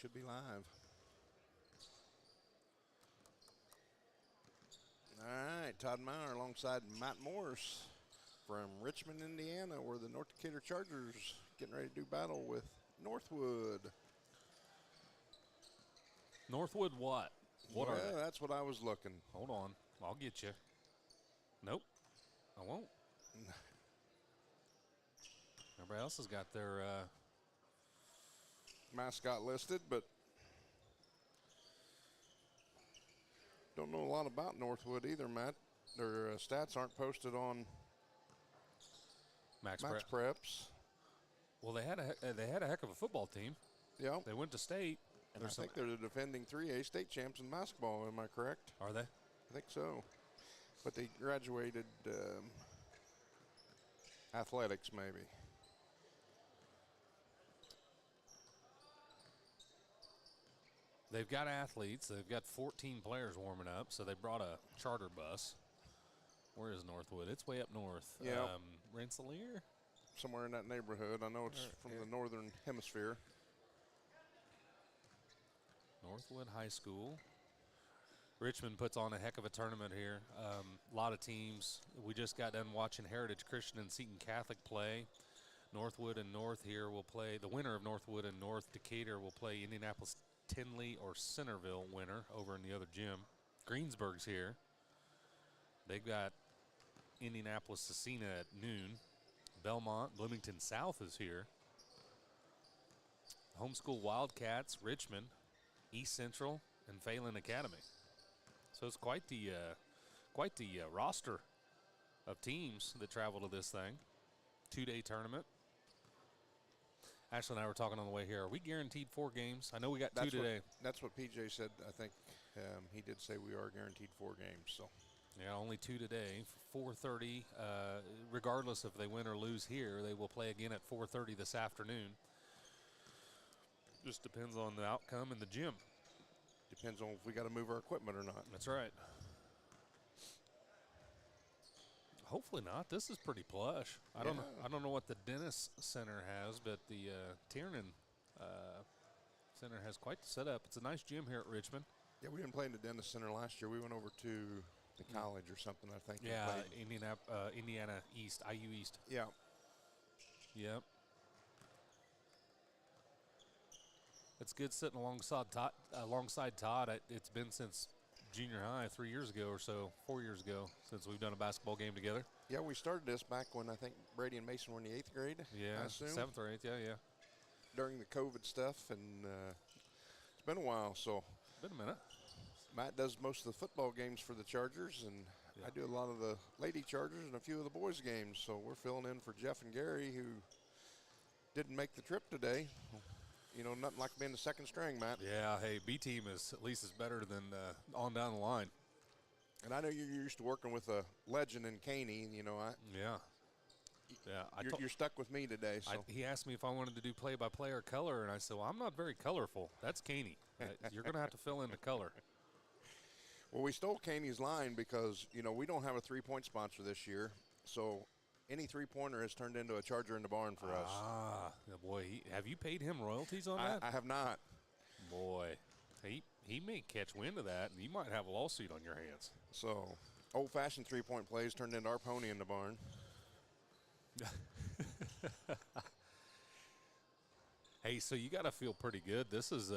should be live. All right, Todd Meyer alongside Matt Morris from Richmond, Indiana, where the North Decatur Chargers getting ready to do battle with Northwood. Northwood what? What are they? That's what I was looking. Hold on. I'll get you. Nope. I won't. Everybody else has got their mascot listed, but don't know a lot about Northwood either, Matt. Their stats aren't posted on Max Preps. Well, they had a heck of a football team. Yeah. They went to state. And I think they're the defending 3A state champs in basketball. Am I correct? Are they? I think so. But they graduated athletics, maybe. They've got athletes. They've got 14 players warming up, so they brought a charter bus. Where is Northwood? It's way up north. Yeah. Rensselaer? Somewhere in that neighborhood. I know it's from the northern hemisphere. Northwood High School. Richmond puts on a heck of a tournament here. A lot of teams. We just got done watching Heritage Christian and Seton Catholic play. Northwood and North here will play. The winner of Northwood and North Decatur will play Indianapolis Tinley or Centerville winner over in the other gym. Greensburg's here. They've got Indianapolis Cecina at noon. Belmont, Bloomington South is here. Homeschool Wildcats, Richmond, East Central, and Phelan Academy. So it's quite the roster of teams that travel to this thing. 2-day tournament. Ashley and I were talking on the way here. Are we guaranteed 4 games? I know we got 2 today. That's what PJ said. I think he did say we are guaranteed 4 games. So. Yeah, only 2 today. 4:30. Regardless if they win or lose here, they will play again at 4:30 this afternoon. Just depends on the outcome in the gym. Depends on if we got to move our equipment or not. That's right. Hopefully not. This is pretty plush. I don't know what the Dennis Center has, but the Tiernan Center has quite the setup. It's a nice gym here at Richmond. Yeah, we didn't play in the Dennis Center last year. We went over to the college or something, I think. Yeah, Indiana East, IU East. Yeah. Yep. It's good sitting alongside Todd. It's been since junior high 3 years ago or so, 4 years ago, since we've done a basketball game together. Yeah, we started this back when I think Brady and Mason were in the 8th grade. Yeah, I assume. 7th or 8th, yeah. During the COVID stuff, and it's been a while, so. Been a minute. Matt does most of the football games for the Chargers, and I do a lot of the Lady Chargers and a few of the boys' games. So we're filling in for Jeff and Gary, who didn't make the trip today. You know, nothing like being the second string, Matt. Yeah, hey, B team is at least better than on down the line. And I know you're used to working with a legend in Caney, you know. Yeah. You're stuck with me today. So. He asked me if I wanted to do play-by-play or color, and I said, well, I'm not very colorful. That's Caney. You're going to have to fill in the color. Well, we stole Caney's line because, you know, we don't have a three-point sponsor this year. So any three-pointer has turned into a Charger in the barn for us. Ah, boy, have you paid him royalties on that? I have not. Boy, he may catch wind of that, and you might have a lawsuit on your hands. So old-fashioned three-point plays turned into our pony in the barn. Hey, so you got to feel pretty good. This was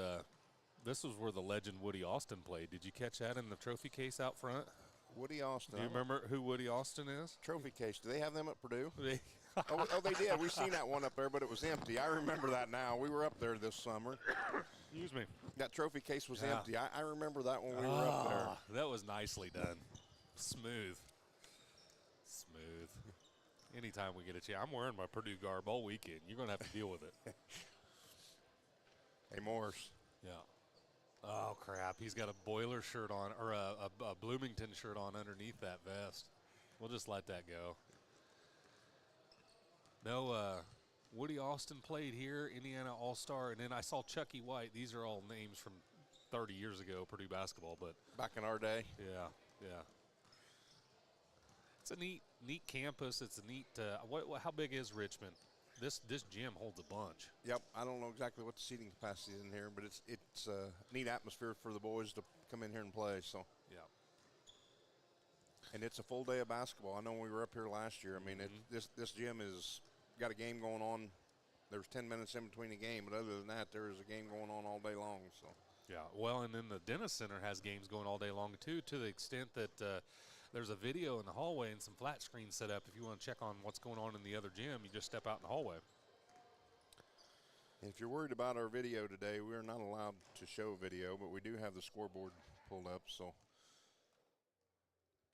where the legend Woody Austin played. Did you catch that in the trophy case out front? Woody Austin. Do you remember who Woody Austin is? Trophy case. Do they have them at Purdue? Oh, they did. We've seen that one up there, but it was empty. I remember that now. We were up there this summer. Excuse me. That trophy case was empty. I remember that when we were up there. That was nicely done. Smooth. Anytime we get a chance. I'm wearing my Purdue garb all weekend. You're going to have to deal with it. Hey, Morris. Yeah. Oh, crap. He's got a Boiler shirt on, or a Bloomington shirt on underneath that vest. We'll just let that go. No, Woody Austin played here, Indiana All-Star, and then I saw Chucky White. These are all names from 30 years ago, Purdue basketball. But back in our day. Yeah. It's a neat campus. It's a neat how big is Richmond? This gym holds a bunch. Yep, I don't know exactly what the seating capacity is in here, but it's a neat atmosphere for the boys to come in here and play. So Yeah. And it's a full day of basketball. I know when we were up here last year. I mean, this gym is got a game going on. There's 10 minutes in between a game, but other than that, there is a game going on all day long. So. Yeah, well, and then the Dennis Center has games going all day long, too, to the extent that there's a video in the hallway and some flat screens set up. If you want to check on what's going on in the other gym, you just step out in the hallway. If you're worried about our video today, we're not allowed to show video, but we do have the scoreboard pulled up, so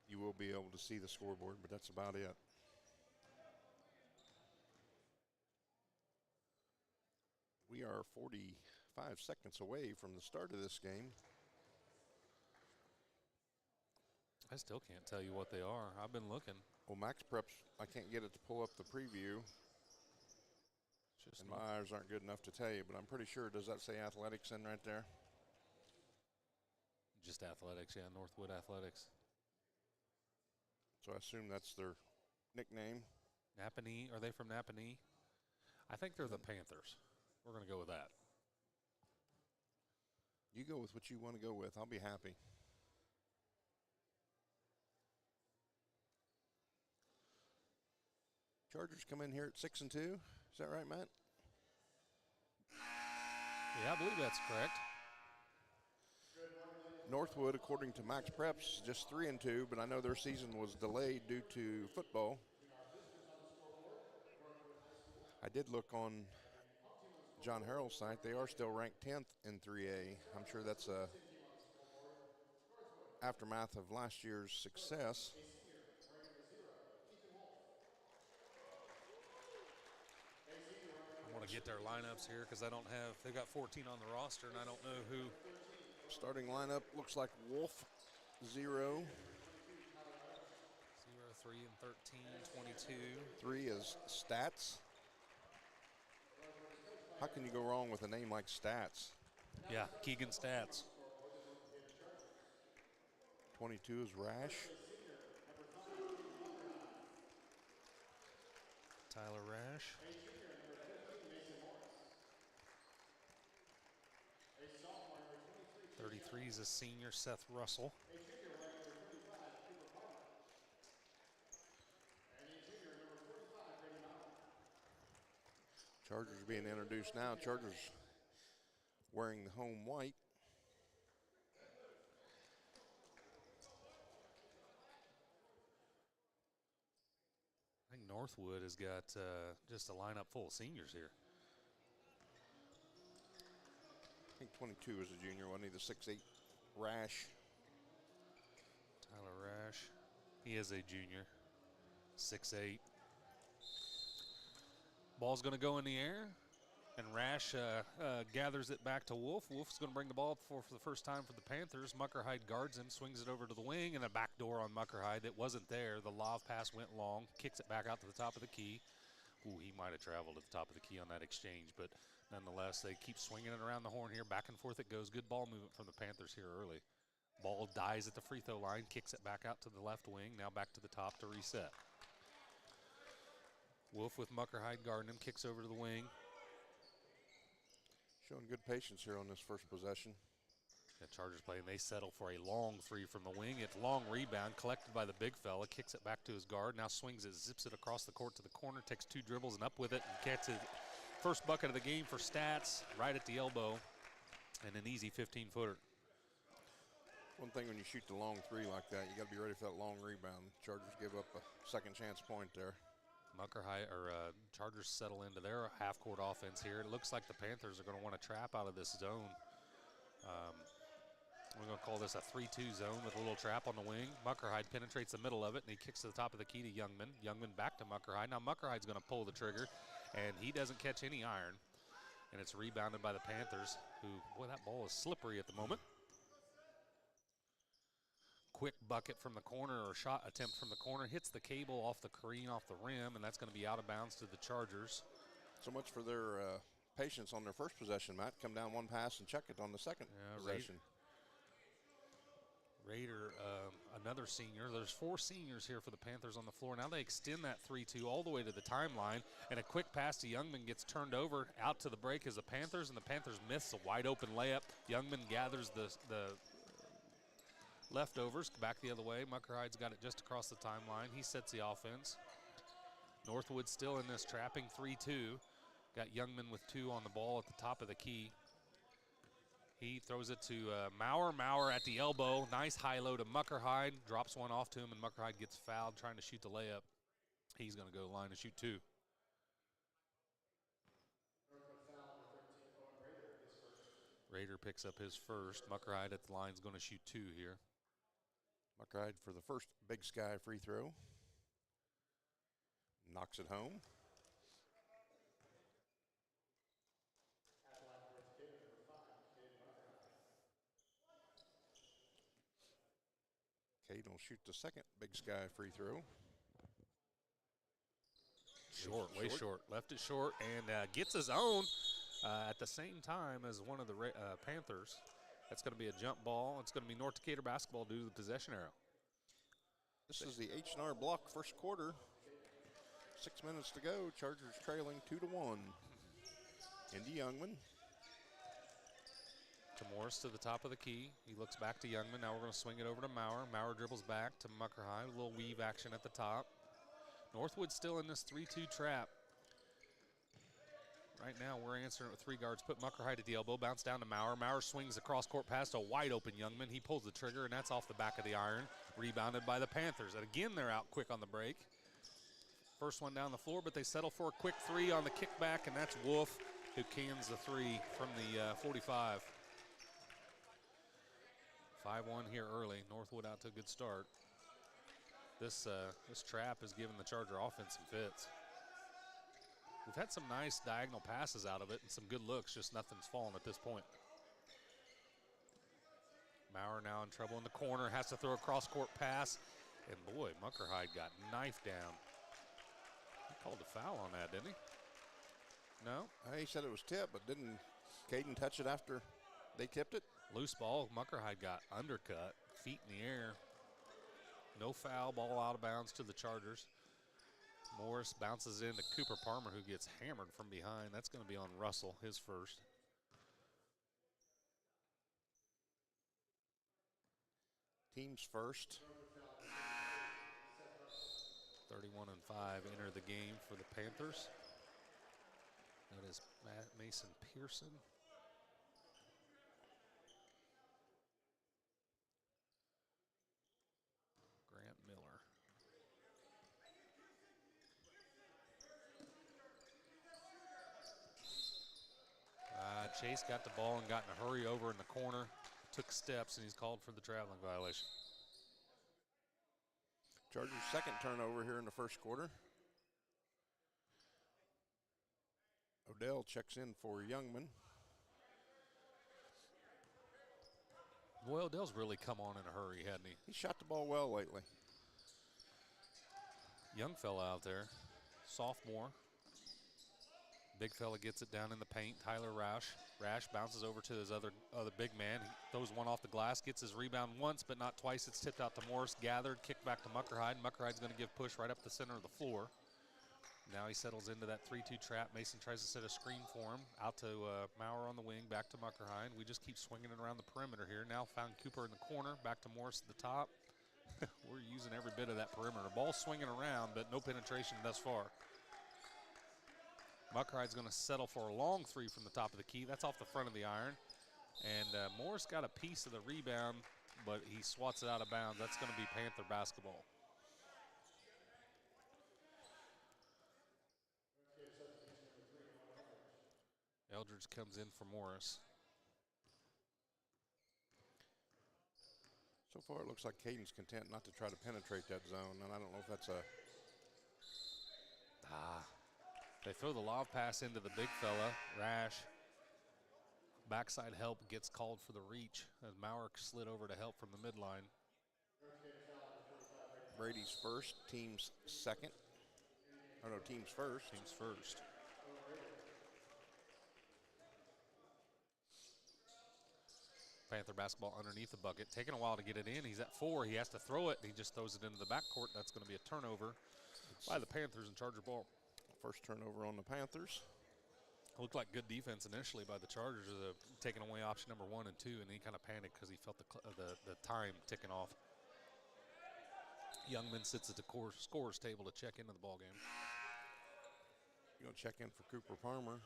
you will be able to see the scoreboard, but that's about it. We are 45 seconds away from the start of this game. I still can't tell you what they are. I've been looking. Well, Max Preps, I can't get it to pull up the preview. And my eyes aren't good enough to tell you, but I'm pretty sure. Does that say athletics in right there? Just athletics, yeah, Northwood Athletics. So I assume that's their nickname. Napanee, are they from Napanee? I think they're the Panthers. We're going to go with that. You go with what you want to go with. I'll be happy. Chargers come in here at 6-2. Is that right, Matt? Yeah, I believe that's correct. Northwood, according to Max Preps, just 3-2, but I know their season was delayed due to football. I did look on John Harrell's site. They are still ranked 10th in 3A. I'm sure that's a aftermath of last year's success. I want to get their lineups here because I don't have, they've got 14 on the roster and I don't know who. Starting lineup looks like Wolf, 0. 0, 3, and 13, 22. 3 is Stats. How can you go wrong with a name like Stats? Yeah, Keegan Stats. 22 is Rash. Tyler Rash. 33 is a senior, Seth Russell. Chargers being introduced now. Chargers wearing the home white. I think Northwood has got just a lineup full of seniors here. I think 22 is a junior, wasn't he? The 6'8 Rash. Tyler Rash. He is a junior. 6'8". Ball's going to go in the air, and Rash gathers it back to Wolf. Wolf's going to bring the ball up for the first time for the Panthers. Muckerhide guards him, swings it over to the wing, and a backdoor on Muckerhide that wasn't there. The lob pass went long, kicks it back out to the top of the key. Ooh, he might have traveled to the top of the key on that exchange, but nonetheless, they keep swinging it around the horn here. Back and forth it goes. Good ball movement from the Panthers here early. Ball dies at the free throw line, kicks it back out to the left wing, now back to the top to reset. Wolf with Muckerhide guarding him, kicks over to the wing. Showing good patience here on this first possession. The Chargers playing, they settle for a long three from the wing. It's long rebound, collected by the big fella, kicks it back to his guard, now swings it, zips it across the court to the corner, takes 2 dribbles and up with it, and catches first bucket of the game for Stats, right at the elbow, and an easy 15-footer. One thing when you shoot the long three like that, you got to be ready for that long rebound. Chargers give up a second chance point there. Chargers settle into their half-court offense here. It looks like the Panthers are going to want to trap out of this zone. We're going to call this a 3-2 zone with a little trap on the wing. Muckerhide penetrates the middle of it, and he kicks to the top of the key to Youngman. Youngman back to Muckerhide. Now Muckerhide's going to pull the trigger, and he doesn't catch any iron. And it's rebounded by the Panthers, who, boy, that ball is slippery at the moment. Quick bucket from the corner, or shot attempt from the corner, hits the cable off the Kareen off the rim, and that's going to be out of bounds to the Chargers. So much for their patience on their first possession, Matt. Come down one pass and check it on the second possession. Raider, another senior. There's 4 seniors here for the Panthers on the floor. Now they extend that 3-2 all the way to the timeline, and a quick pass to Youngman gets turned over out to the break as the Panthers, and the Panthers miss a wide open layup. Youngman gathers the leftovers back the other way. Muckerhide's got it just across the timeline. He sets the offense. Northwood still in this trapping 3-2. Got Youngman with 2 on the ball at the top of the key. He throws it to Maurer. Maurer at the elbow. Nice high low to Muckerhide. Drops one off to him, and Muckerhide gets fouled trying to shoot the layup. He's going to go line and shoot 2. Raider picks up his first. Muckerhide at the line is going to shoot 2 here. Muckerhide for the first Big Sky free throw. Knocks it home. Cade will shoot the second Big Sky free throw. Short, way short. Left it short and gets his own at the same time as one of the Panthers. That's going to be a jump ball. It's going to be North Decatur basketball due to the possession arrow. This is the H&R Block first quarter. 6 minutes to go. Chargers trailing 2-1. Indy Youngman. To Morris to the top of the key. He looks back to Youngman. Now we're going to swing it over to Maurer. Maurer dribbles back to Muckerhide. A little weave action at the top. Northwood still in this 3-2 trap. Right now we're answering it with 3 guards. Put Muckerhide at the elbow. Bounce down to Maurer. Maurer swings across court past a wide open Youngman. He pulls the trigger, and that's off the back of the iron. Rebounded by the Panthers. And again, they're out quick on the break. First one down the floor, but they settle for a quick 3 on the kickback, and that's Wolf who cans the 3 from the 45. 5-1 here early. Northwood out to a good start. This trap has given the Charger offense some fits. We've had some nice diagonal passes out of it and some good looks, just nothing's fallen at this point. Maurer now in trouble in the corner, has to throw a cross-court pass, and boy, Muckerhide got knifed down. He called a foul on that, didn't he? No? He said it was tipped, but didn't Caden touch it after they tipped it? Loose ball. Muckerhide got undercut, feet in the air. No foul, ball out of bounds to the Chargers. Morris bounces into Cooper Palmer, who gets hammered from behind. That's going to be on Russell, his first. Team's first. 31-5 enter the game for the Panthers. That is Mason Pearson. Grant Miller. Chase got the ball and got in a hurry over in the corner. Took steps, and he's called for the traveling violation. Chargers' second turnover here in the first quarter. Odell checks in for Youngman. Boy, Odell's really come on in a hurry, hasn't he? He shot the ball well lately. Young fella out there, sophomore. Big fella gets it down in the paint. Tyler Rash. Rash bounces over to his other big man. He throws one off the glass, gets his rebound once, but not twice. It's tipped out to Morris, gathered, kicked back to Muckerhide. Muckerhide's going to give push right up the center of the floor. Now he settles into that 3-2 trap. Mason tries to set a screen for him. Out to Maurer on the wing, back to Muckerhide. We just keep swinging it around the perimeter here. Now found Cooper in the corner, back to Morris at the top. We're using every bit of that perimeter. Ball swinging around, but no penetration thus far. Muckerhide's going to settle for a long 3 from the top of the key. That's off the front of the iron. And Morris got a piece of the rebound, but he swats it out of bounds. That's going to be Panther basketball. Eldridge comes in for Morris. So far, it looks like Caden's content not to try to penetrate that zone, and I don't know if that's a... They throw the lob pass into the big fella, Rash. Backside help gets called for the reach as Maurer slid over to help from the midline. Brady's first, team's second. Oh no, team's first. Team's first. Panther basketball underneath the bucket. Taking a while to get it in. He's at 4. He has to throw it, and he just throws it into the backcourt. That's going to be a turnover by the Panthers and Charger ball. First turnover on the Panthers. Looked like good defense initially by the Chargers, taking away option number 1 and 2, and he kind of panicked because he felt the time ticking off. Youngman sits at the scorer's table to check into the ball game. You're going to check in for Cooper Palmer.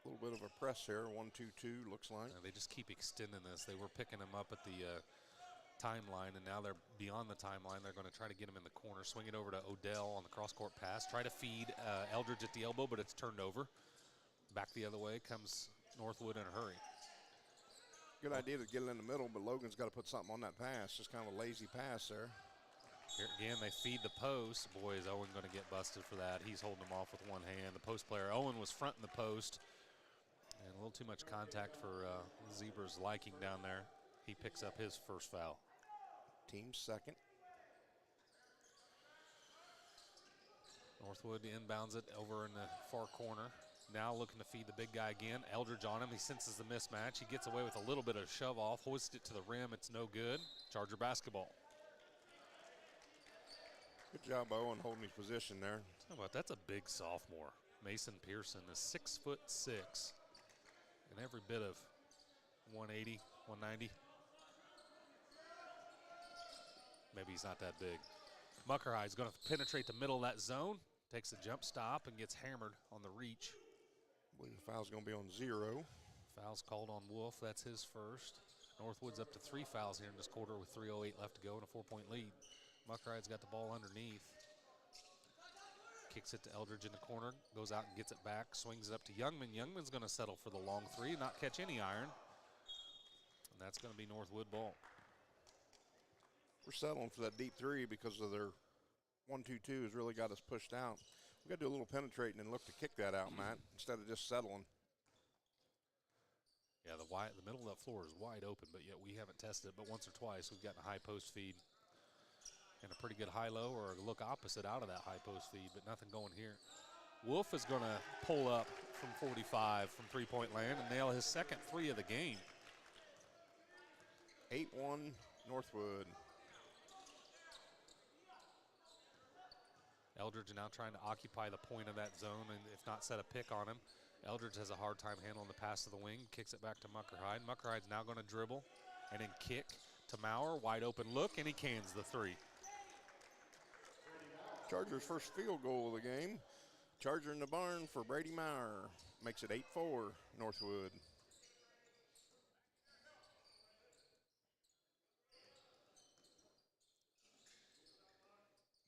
A little bit of a press here, 1-2-2 looks like. They just keep extending this. They were picking him up at the timeline, and now they're beyond the timeline. They're going to try to get him in the corner, swing it over to Odell on the cross-court pass, try to feed Eldridge at the elbow, but it's turned over. Back the other way comes Northwood in a hurry. Good idea to get it in the middle, but Logan's got to put something on that pass. Just kind of a lazy pass there. Here again, they feed the post. Boy, is Owen going to get busted for that. He's holding him off with one hand. The post player, Owen, was fronting the post. And a little too much contact for Zebra's liking down there. He picks up his first foul. Team's second. Northwood inbounds it over in the far corner. Now looking to feed the big guy again. Eldridge on him. He senses the mismatch. He gets away with a little bit of shove off. Hoists it to the rim. It's no good. Charger basketball. Good job, Owen, holding his position there. How about that's a big sophomore. Mason Pearson is 6'6", and every bit of 180, 190. Maybe he's not that big. Muckerhide's going to penetrate the middle of that zone, takes a jump stop, and gets hammered on the reach. I believe the foul's going to be on 0. Foul's called on Wolf. That's his first. Northwood's up to 3 fouls here in this quarter with 3:08 left to go and a 4-point lead. Muckride's got the ball underneath. Kicks it to Eldridge in the corner, goes out and gets it back, swings it up to Youngman. Youngman's going to settle for the long 3, not catch any iron. And that's going to be Northwood ball. We're settling for that deep 3 because of their 1-2-2 has really got us pushed out. We've got to do a little penetrating and look to kick that out, Matt, instead of just settling. Yeah, the middle of that floor is wide open, but yet we haven't tested it but once or twice. We've gotten a high post feed and a pretty good high-low or a look opposite out of that high post feed, but nothing going here. Wolf is going to pull up from 45 from three-point land and nail his second 3 of the game. 8-1 Northwood. Eldridge now trying to occupy the point of that zone and if not set a pick on him. Eldridge has a hard time handling the pass to the wing, kicks it back to Muckerhide. Muckerhide's now going to dribble and then kick to Maurer, wide open look, and he cans the 3. Chargers' first field goal of the game. Charger in the barn for Brady Maurer. Makes it 8-4 Northwood.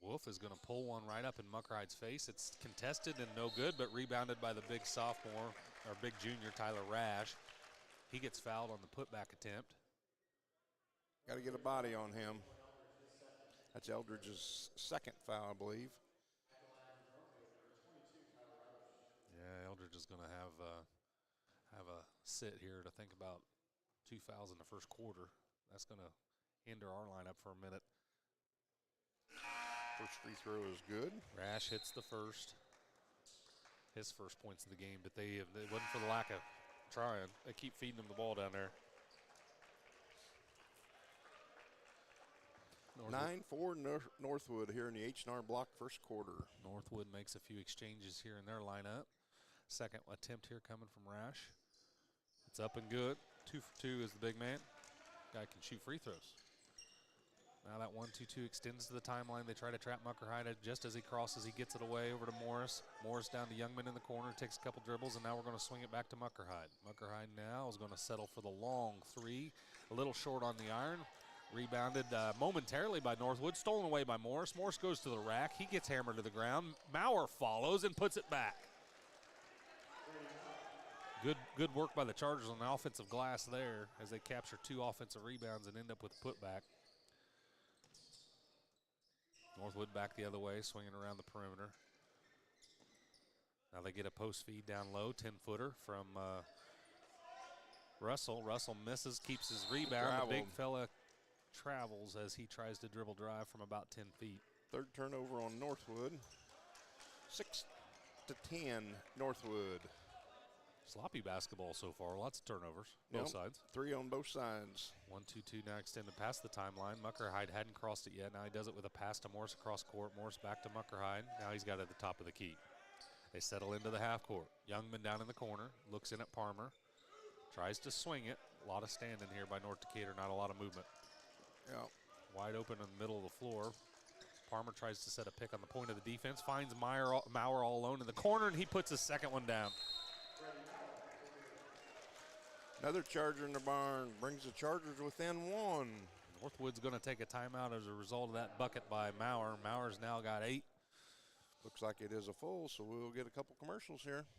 Wolf is going to pull one right up in Muckride's face. It's contested and no good, but rebounded by the big sophomore, or big junior, Tyler Rash. He gets fouled on the putback attempt. Got to get a body on him. That's Eldridge's second foul, I believe. Yeah, Eldridge is going to have a sit here to think about 2 fouls in the first quarter. That's going to hinder our lineup for a minute. First free throw is good. Rash hits the first. His first points of the game, but it wasn't for the lack of trying. They keep feeding him the ball down there. 9-4 Northwood here in the H&R Block first quarter. Northwood makes a few exchanges here in their lineup. Second attempt here coming from Rash. It's up and good. 2 for 2 is the big man. Guy can shoot free throws. Now that 1-2-2 extends to the timeline. They try to trap Muckerhide just as he crosses. He gets it away over to Morris. Morris down to Youngman in the corner, takes a couple dribbles, and now we're going to swing it back to Muckerhide. Muckerhide now is going to settle for the long 3. A little short on the iron. Rebounded momentarily by Northwood, stolen away by Morris. Morris goes to the rack. He gets hammered to the ground. Maurer follows and puts it back. Good work by the Chargers on the offensive glass there as they capture 2 offensive rebounds and end up with a putback. Northwood back the other way, swinging around the perimeter. Now they get a post feed down low, 10-footer from Russell. Russell misses, keeps his rebound. The big fella travels as he tries to dribble drive from about 10 feet. Third turnover on Northwood. 6-10 Northwood. Sloppy basketball so far. Lots of turnovers, both sides. 3 on both sides. 1-2-2 now extended past the timeline. Muckerhide hadn't crossed it yet. Now he does it with a pass to Morse across court. Morse back to Muckerhide. Now he's got it at the top of the key. They settle into the half court. Youngman down in the corner. Looks in at Parmer. Tries to swing it. A lot of standing here by North Decatur. Not a lot of movement. Yeah. Wide open in the middle of the floor. Parmer tries to set a pick on the point of the defense. Finds Maurer all alone in the corner, and he puts his second one down. Another Charger in the barn brings the Chargers within 1. Northwood's going to take a timeout as a result of that bucket by Maurer. Maurer's now got 8. Looks like it is a full, so we'll get a couple commercials here.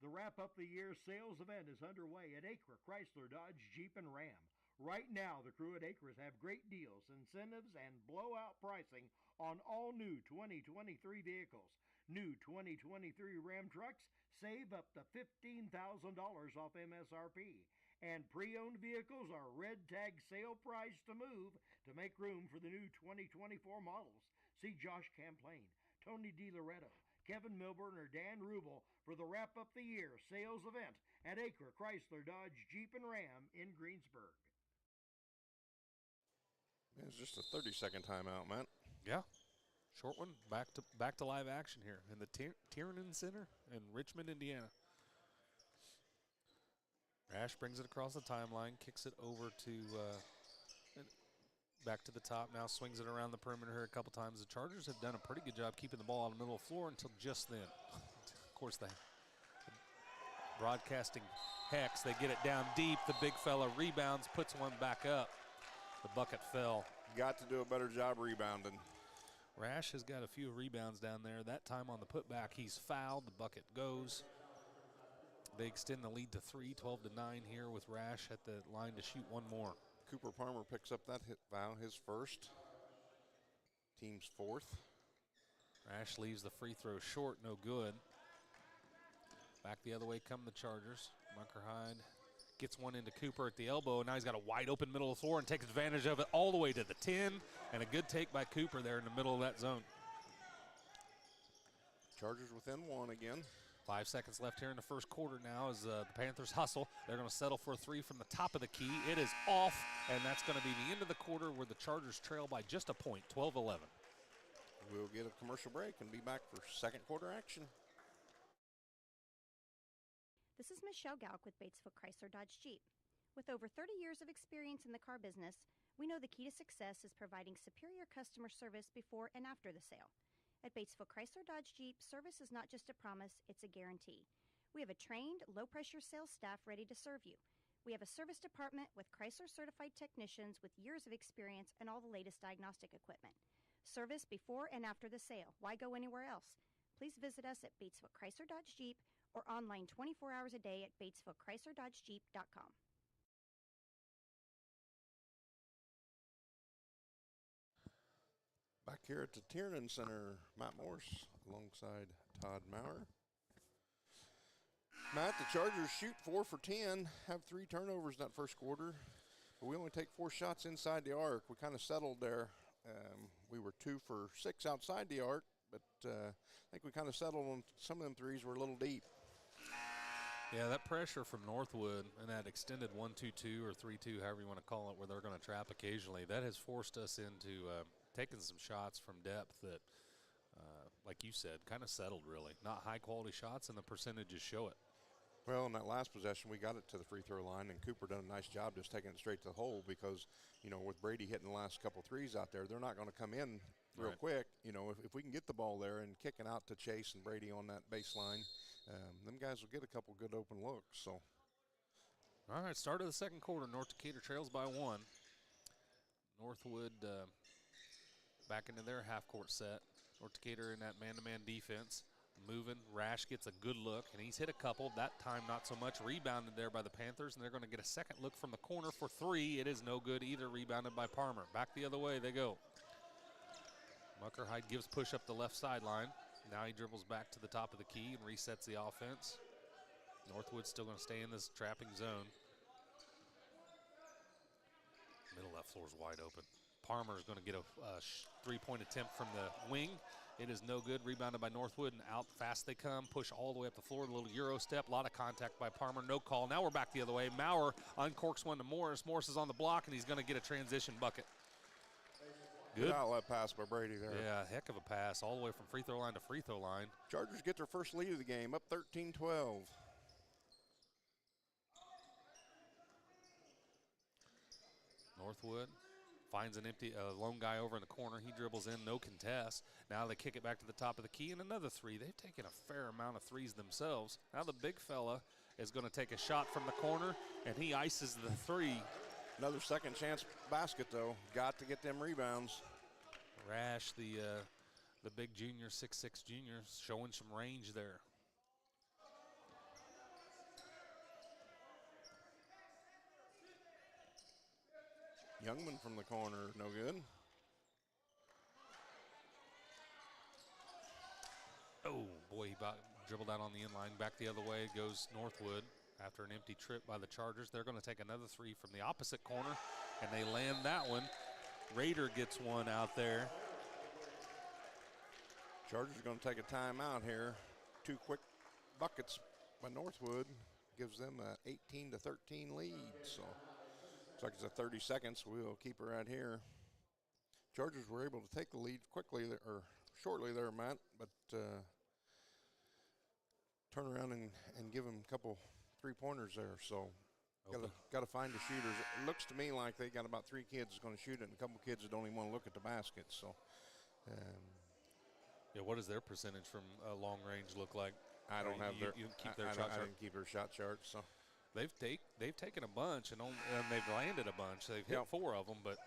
The Wrap Up the Year sales event is underway at Acre Chrysler Dodge Jeep and Ram. Right now, the crew at Acres have great deals, incentives, and blowout pricing on all new 2023 vehicles. New 2023 Ram trucks save up to $15,000 off MSRP. And pre-owned vehicles are red tag sale price to move to make room for the new 2024 models. See Josh Camplain, Tony DiLoretto, Kevin Milburn, or Dan Rubel for the Wrap Up the Year sales event at Acre Chrysler Dodge Jeep and Ram in Greensburg. It's just a 30-second timeout, Matt. Yeah. Short one. Back to live action here in the Tiernan Center in Richmond, Indiana. Rash brings it across the timeline, kicks it over to back to the top. Now swings it around the perimeter here a couple times. The Chargers have done a pretty good job keeping the ball on the middle of the floor until just then. Of course, the broadcasting hex, they get it down deep. The big fella rebounds, puts one back up. The bucket fell. Got to do a better job rebounding. Rash has got a few rebounds down there. That time on the putback, he's fouled. The bucket goes. They extend the lead to 3, 12-9 here with Rash at the line to shoot one more. Cooper Parmer picks up that hit foul, his first. Team's 4th. Rash leaves the free throw short, no good. Back the other way come the Chargers. Muckerhide gets one into Cooper at the elbow, and now he's got a wide open middle of the floor and takes advantage of it all the way to the 10, and a good take by Cooper there in the middle of that zone. Chargers within 1 again. 5 seconds left here in the first quarter now as the Panthers hustle. They're going to settle for a 3 from the top of the key. It is off, and that's going to be the end of the quarter where the Chargers trail by just a point, 12-11. We'll get a commercial break and be back for second quarter action. This is Michelle Gauk with Batesville Chrysler Dodge Jeep. With over 30 years of experience in the car business, we know the key to success is providing superior customer service before and after the sale. At Batesville Chrysler Dodge Jeep, service is not just a promise, it's a guarantee. We have a trained, low-pressure sales staff ready to serve you. We have a service department with Chrysler-certified technicians with years of experience and all the latest diagnostic equipment. Service before and after the sale. Why go anywhere else? Please visit us at Batesville Chrysler Dodge Jeep or online 24 hours a day at BatesvilleChryslerDodgeJeep.com. Back here at the Tiernan Center, Matt Morse alongside Todd Maurer. Matt, the Chargers shoot 4 for 10, have 3 turnovers in that first quarter, but we only take 4 shots inside the arc. We kind of settled there. We were 2 for 6 outside the arc, but I think we kind of settled on some of them threes were a little deep. Yeah, that pressure from Northwood and that extended 1-2-2 or 3-2, however you want to call it, where they're going to trap occasionally, that has forced us into taking some shots from depth that, like you said, kind of settled really. Not high-quality shots, and the percentages show it. Well, in that last possession, we got it to the free throw line, and Cooper done a nice job just taking it straight to the hole because, you know, with Brady hitting the last couple threes out there, they're not going to come in real quick. You know, if we can get the ball there and kicking out to Chase and Brady on that baseline, them guys will get a couple good open looks. So, all right, start of the second quarter. North Decatur trails by 1. Northwood back into their half-court set. North Decatur in that man-to-man defense. Moving, Rash gets a good look, and he's hit a couple. That time not so much. Rebounded there by the Panthers, and they're going to get a second look from the corner for 3. It is no good either. Rebounded by Parmer. Back the other way they go. Muckerhide gives push up the left sideline. Now he dribbles back to the top of the key and resets the offense. Northwood's still going to stay in this trapping zone. Middle of that floor is wide open. Palmer is going to get a three-point attempt from the wing. It is no good. Rebounded by Northwood, and out fast they come. Push all the way up the floor. A little Euro step. A lot of contact by Palmer. No call. Now we're back the other way. Maurer uncorks one to Morris. Morris is on the block, and he's going to get a transition bucket. Good outlet pass by Brady there. Yeah, heck of a pass all the way from free throw line to free throw line. Chargers get their first lead of the game, up 13-12. Northwood finds an empty lone guy over in the corner. He dribbles in, no contest. Now they kick it back to the top of the key, and another three. They've taken a fair amount of threes themselves. Now the big fella is going to take a shot from the corner, and he ices the three. Another second chance basket, though. Got to get them rebounds. Rash, the big junior, 6'6" junior, showing some range there. Youngman from the corner, no good. Oh, boy, he dribbled out on the inline. Back the other way goes Northwood after an empty trip by the Chargers. They're going to take another three from the opposite corner, and they land that one. Raider gets one out there. Chargers are going to take a timeout here. 2 quick buckets by Northwood gives them an 18-13 lead. So looks like it's a 30 seconds. We'll keep her right here. Chargers were able to take the lead quickly or shortly there, Matt, but turn around and give them a couple three-pointers there. So got to find the shooters. It looks to me like they got about 3 kids going to shoot it and a couple kids that don't even want to look at the basket. So. Yeah, what does their percentage from long range look like? I don't have their. You keep their shot chart. I didn't keep their shot chart. So they've taken a bunch and they've landed a bunch. They've hit 4 of them, but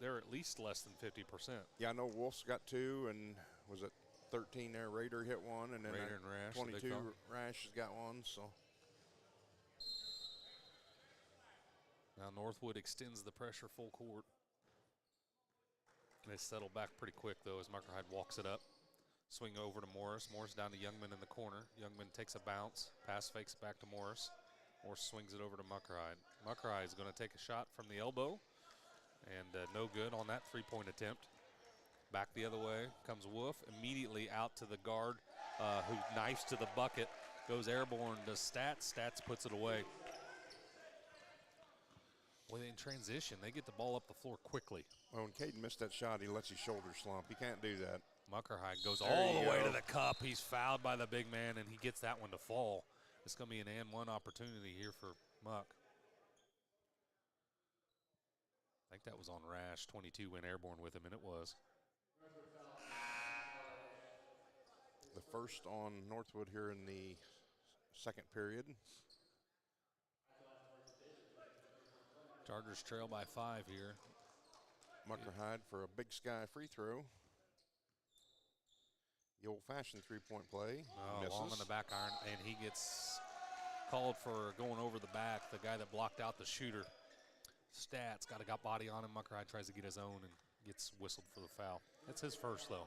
they're at least less than 50%. Yeah, I know Wolf's got 2, and was it 13 there? Raider hit 1, and then Raider and Rash, 22 Rash has got 1. So now Northwood extends the pressure full court. They settle back pretty quick though as Muckerhide walks it up. Swing over to Morris. Morris down to Youngman in the corner. Youngman takes a bounce. Pass fakes back to Morris. Morris swings it over to Muckerhide. Muckerhide is going to take a shot from the elbow. And no good on that three-point attempt. Back the other way comes Wolf. Immediately out to the guard who knifes to the bucket. Goes airborne to Stats. Stats puts it away. Well, in transition, they get the ball up the floor quickly. Well, when Caden missed that shot, he lets his shoulder slump. He can't do that. Muckerhide goes all the way to the cup. He's fouled by the big man, and he gets that one to fall. It's going to be an and-one opportunity here for Muck. I think that was on Rash. 22 went airborne with him, and it was. The first on Northwood here in the second period. Chargers trail by 5 here. Muckerhide for a Big Sky free throw. The old-fashioned three-point play. Long on the back iron, and he gets called for going over the back. The guy that blocked out the shooter. Stats got a body on him. Muckerhide tries to get his own and gets whistled for the foul. That's his first, though.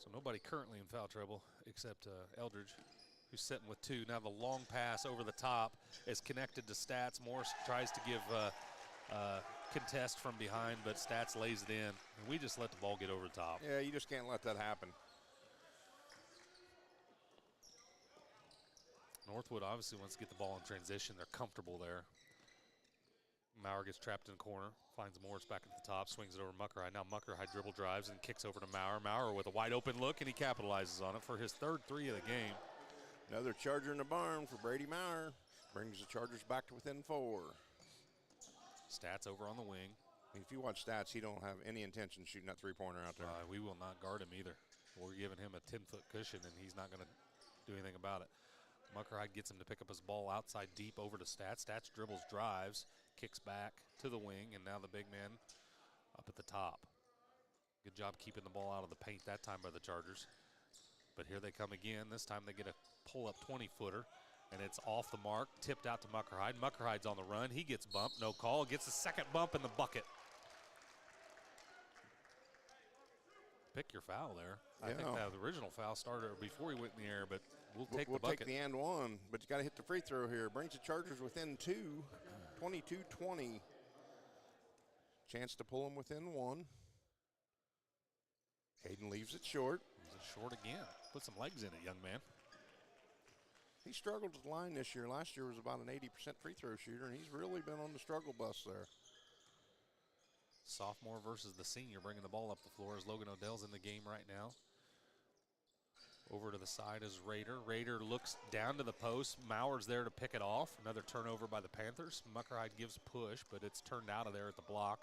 So nobody currently in foul trouble except Eldridge, who's sitting with 2. Now the long pass over the top is connected to Stats. Morris tries to give contest from behind, but Stats lays it in. And we just let the ball get over the top. Yeah, you just can't let that happen. Northwood obviously wants to get the ball in transition. They're comfortable there. Maurer gets trapped in the corner, finds Morris back at the top, swings it over to Muckerhide. Now Muckerhide dribble drives and kicks over to Maurer. Maurer with a wide open look, and he capitalizes on it for his 3rd 3 of the game. Another Charger in the barn for Brady Maurer. Brings the Chargers back to within 4. Stats over on the wing. If you watch Stats, he don't have any intention of shooting that three-pointer out there. We will not guard him either. We're giving him a 10-foot cushion, and he's not going to do anything about it. Muckerhide gets him to pick up his ball outside deep over to Stats. Stats dribbles, drives, kicks back to the wing, and now the big man up at the top. Good job keeping the ball out of the paint that time by the Chargers. But here they come again. This time they get a pull-up 20-footer, and it's off the mark, tipped out to Muckerhide. Muckerhide's on the run. He gets bumped, no call. Gets a second bump in the bucket. Pick your foul there. I think that the original foul started before he went in the air, but we'll take the bucket. We'll take the and one, but you got to hit the free throw here. Brings the Chargers within 2. 22-20. Chance to pull them within one. Caden leaves it short. Leaves it short again. Put some legs in it, young man. He struggled with the line this year. Last year was about an 80% free throw shooter, and he's really been on the struggle bus there. Sophomore versus the senior bringing the ball up the floor as Logan Odell's in the game right now. Over to the side is Rader. Rader looks down to the post. Mauer's there to pick it off. Another turnover by the Panthers. Muckerhide gives push, but it's turned out of there at the block.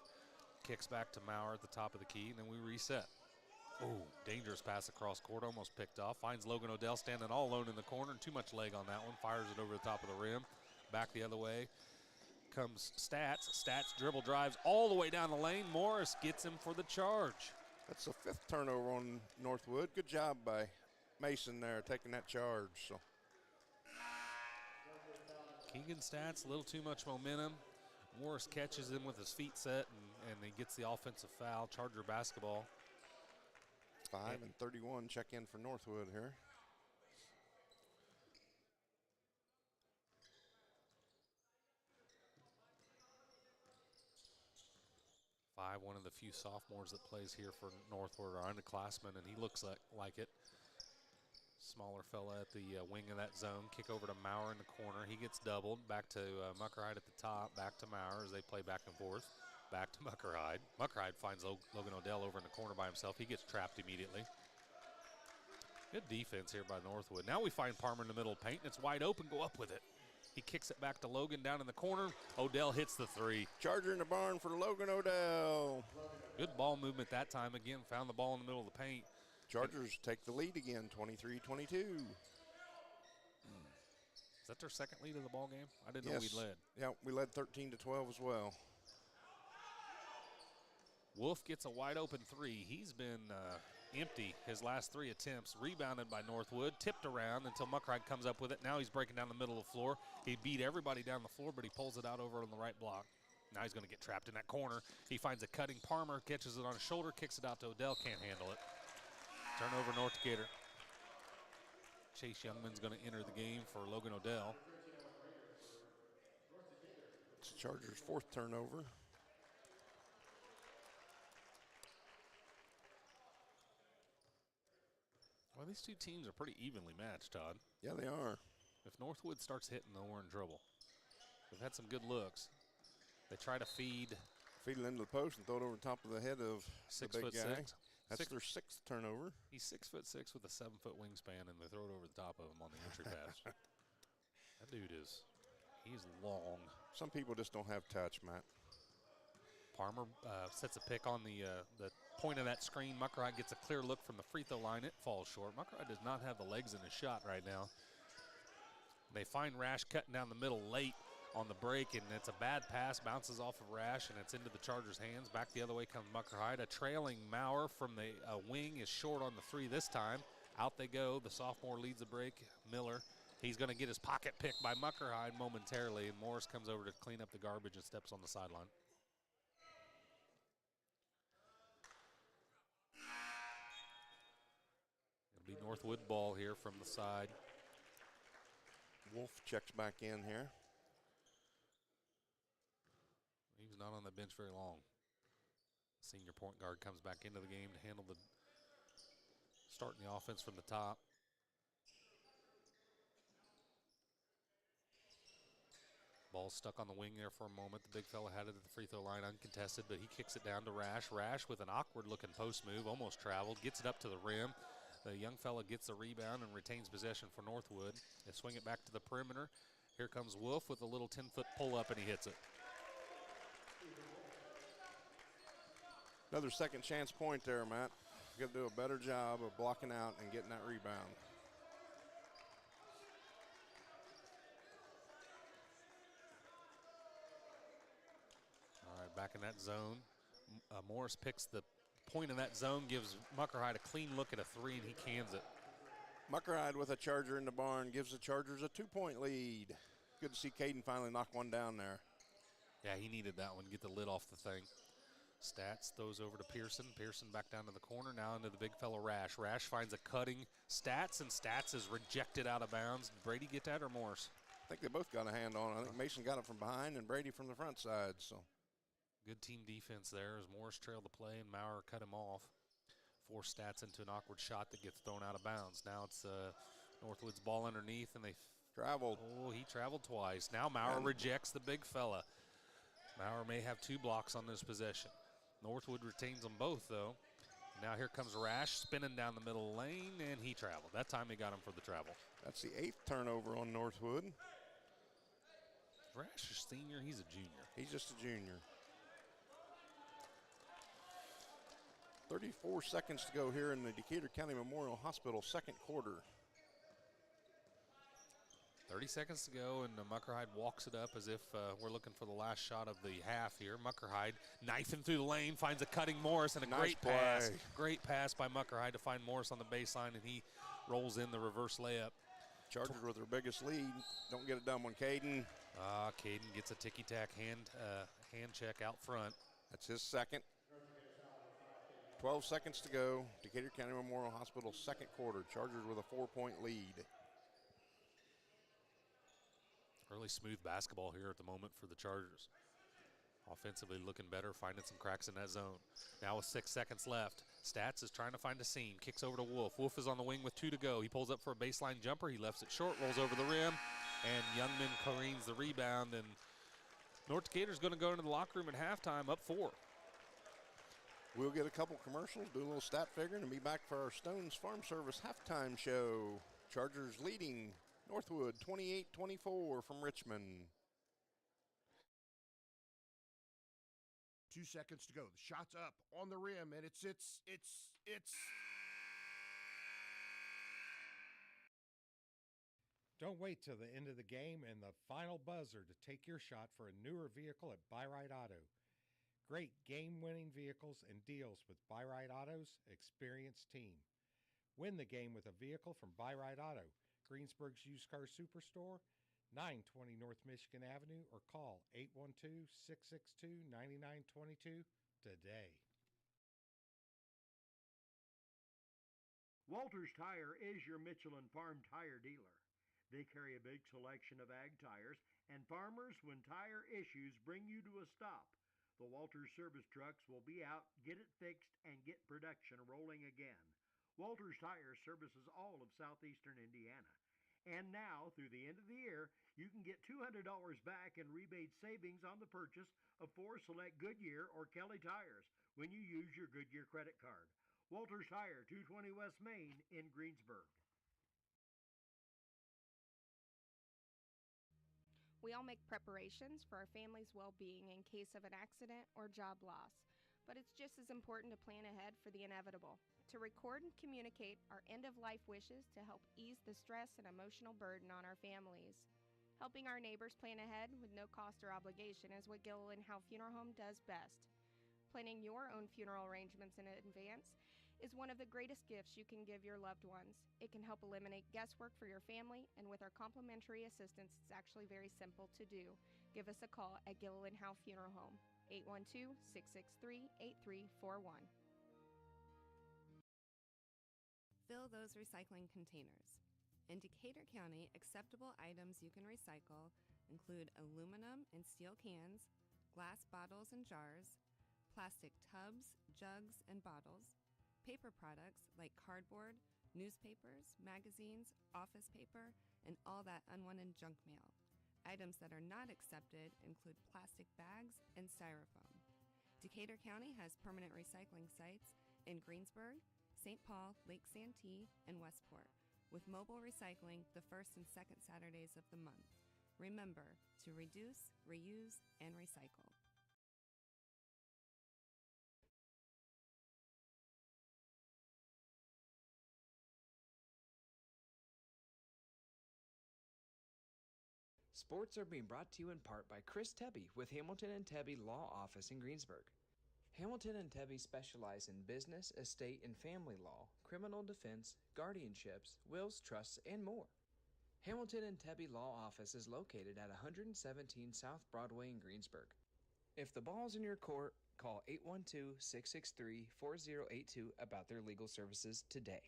Kicks back to Mauer at the top of the key, and then we reset. Oh, dangerous pass across court, almost picked off. Finds Logan Odell standing all alone in the corner. Too much leg on that one. Fires it over the top of the rim. Back the other way comes Stats. Stats dribble drives all the way down the lane. Morris gets him for the charge. That's the 5th turnover on Northwood. Good job by Mason there taking that charge. So Keegan Stats, a little too much momentum. Morris catches him with his feet set, and he gets the offensive foul. Charger basketball. 5-31 check in for Northwood here. One of the few sophomores that plays here for Northwood are underclassmen, and he looks like it. Smaller fella at the wing of that zone. Kick over to Mauer in the corner. He gets doubled. Back to Muckerhide at the top. Back to Mauer as they play back and forth. Back to Muckerhide. Muckerhide finds Logan Odell over in the corner by himself. He gets trapped immediately. Good defense here by Northwood. Now we find Parmer in the middle of the paint, and it's wide open. Go up with it. He kicks it back to Logan down in the corner. Odell hits the three. Charger in the barn for Logan Odell. Good ball movement that time. Again, found the ball in the middle of the paint. Chargers take the lead again, 23-22. Is that their second lead of the ball game? I didn't know we led. Yeah, we led 13-12 as well. Wolf gets a wide open three. He's been empty his last 3 attempts. Rebounded by Northwood, tipped around until Muckerhide comes up with it. Now he's breaking down the middle of the floor. He beat everybody down the floor, but he pulls it out over on the right block. Now he's going to get trapped in that corner. He finds a cutting Parmer, catches it on his shoulder, kicks it out to Odell, can't handle it. Turnover North Decatur. Chase Youngman's going to enter the game for Logan Odell. It's Chargers' 4th turnover. Well, these two teams are pretty evenly matched, Todd. Yeah, they are. If Northwood starts hitting, though, we're in trouble. They've had some good looks. They try to feed it into the post and throw it over the top of the head of the big guy. 6'6". That's their 6th turnover. He's 6'6" with a 7-foot wingspan, and they throw it over the top of him on the entry pass. That dude he's long. Some people just don't have touch, Matt. Parmer sets a pick on the point of that screen. Muckerhide gets a clear look from the free throw line. It falls short. Muckerhide does not have the legs in his shot right now. They find Rash cutting down the middle late on the break, and it's a bad pass, bounces off of Rash, and it's into the Chargers' hands. Back the other way comes Muckerhide. A trailing Mauer from the wing is short on the three this time. Out they go. The sophomore leads the break. Miller, he's going to get his pocket picked by Muckerhide momentarily, and Morris comes over to clean up the garbage and steps on the sideline. It'll be Northwood ball here from the side. Wolf checks back in here. He's not on the bench very long. Senior point guard comes back into the game to handle starting the offense from the top. Ball stuck on the wing there for a moment. The big fella had it at the free throw line uncontested, but he kicks it down to Rash. Rash with an awkward looking post move, almost traveled, gets it up to the rim. The young fella gets the rebound and retains possession for Northwood. They swing it back to the perimeter. Here comes Wolf with a little 10-foot pull up, and he hits it. Another second chance point there, Matt. You got to do a better job of blocking out and getting that rebound. All right, back in that zone. Morris picks the point of that zone, gives Muckerhide a clean look at a three, and he cans it. Muckerhide with a Charger in the barn gives the Chargers a 2-point lead. Good to see Caden finally knock one down there. Yeah, he needed that one, get the lid off the thing. Stats throws over to Pearson. Pearson back down to the corner, now into the big fella Rash. Rash finds a cutting Stats, and Stats is rejected out of bounds. Did Brady get that or Morris? I think they both got a hand on it. I think Mason got it from behind and Brady from the front side. So good team defense there as Morris trailed the play and Maurer cut him off. Forced Stats into an awkward shot that gets thrown out of bounds. Now it's Northwood's ball underneath, and they traveled. Oh, he traveled twice. Now Maurer rejects the big fella. Maurer may have 2 blocks on this possession. Northwood retains them both, though. Now here comes Rash spinning down the middle lane, and he traveled. That time he got him for the travel. That's the 8th turnover on Northwood. Rash is senior. He's a junior. He's just a junior. 34 seconds to go here in the Decatur County Memorial Hospital second quarter. 30 seconds to go, and Muckerhide walks it up as if we're looking for the last shot of the half here. Muckerhide knifing through the lane, finds a cutting Morris, and a nice great pass. Great pass by Muckerhide to find Morris on the baseline, and he rolls in the reverse layup. Chargers with their biggest lead. Don't get it done when Caden. Caden gets a ticky-tack hand check out front. That's his second. 12 seconds to go. Decatur County Memorial Hospital second quarter. Chargers with a 4-point lead. Really smooth basketball here at the moment for the Chargers. Offensively looking better, finding some cracks in that zone. Now with 6 seconds left, Stats is trying to find a seam. Kicks over to Wolf. Wolf is on the wing with 2 to go. He pulls up for a baseline jumper. He lefts it short, rolls over the rim, and Youngman careens the rebound. And North Decatur's going to go into the locker room at halftime up 4. We'll get a couple commercials, do a little stat figuring, and be back for our Stones Farm Service halftime show. Chargers leading Northwood 28-24 from Richmond. 2 seconds to go. The shot's up on the rim, and it's. Don't wait till the end of the game and the final buzzer to take your shot for a newer vehicle at Buy-Right Auto. Great game-winning vehicles and deals with Buy-Right Auto's experienced team. Win the game with a vehicle from Buy-Right Auto, Greensburg's used car superstore, 920 North Michigan Avenue, or call 812-662-9922 today. Walters Tire is your Michelin Farm tire dealer. They carry a big selection of ag tires, and farmers, when tire issues bring you to a stop, the Walters service trucks will be out, get it fixed, and get production rolling again. Walters Tire services all of southeastern Indiana. And now, through the end of the year, you can get $200 back in rebate savings on the purchase of 4 select Goodyear or Kelly tires when you use your Goodyear credit card. Walters Tire, 220 West Main in Greensburg. We all make preparations for our family's well-being in case of an accident or job loss, but it's just as important to plan ahead for the inevitable, to record and communicate our end-of-life wishes to help ease the stress and emotional burden on our families. Helping our neighbors plan ahead with no cost or obligation is what Gilliland Howe Funeral Home does best. Planning your own funeral arrangements in advance is one of the greatest gifts you can give your loved ones. It can help eliminate guesswork for your family, and with our complimentary assistance, it's actually very simple to do. Give us a call at Gilliland Howe Funeral Home, 812-663-8341. Fill those recycling containers. In Decatur County, acceptable items you can recycle include aluminum and steel cans, glass bottles and jars, plastic tubs, jugs, and bottles, paper products like cardboard, newspapers, magazines, office paper, and all that unwanted junk mail. Items that are not accepted include plastic bags and styrofoam. Decatur County has permanent recycling sites in Greensburg, St. Paul, Lake Santee, and Westport, with mobile recycling the first and second Saturdays of the month. Remember to reduce, reuse, and recycle. Sports are being brought to you in part by Chris Tebby with Hamilton and Tebby Law Office in Greensburg. Hamilton and Tebby specialize in business, estate, and family law, criminal defense, guardianships, wills, trusts, and more. Hamilton and Tebby Law Office is located at 117 South Broadway in Greensburg. If the ball's in your court, call 812-663-4082 about their legal services today.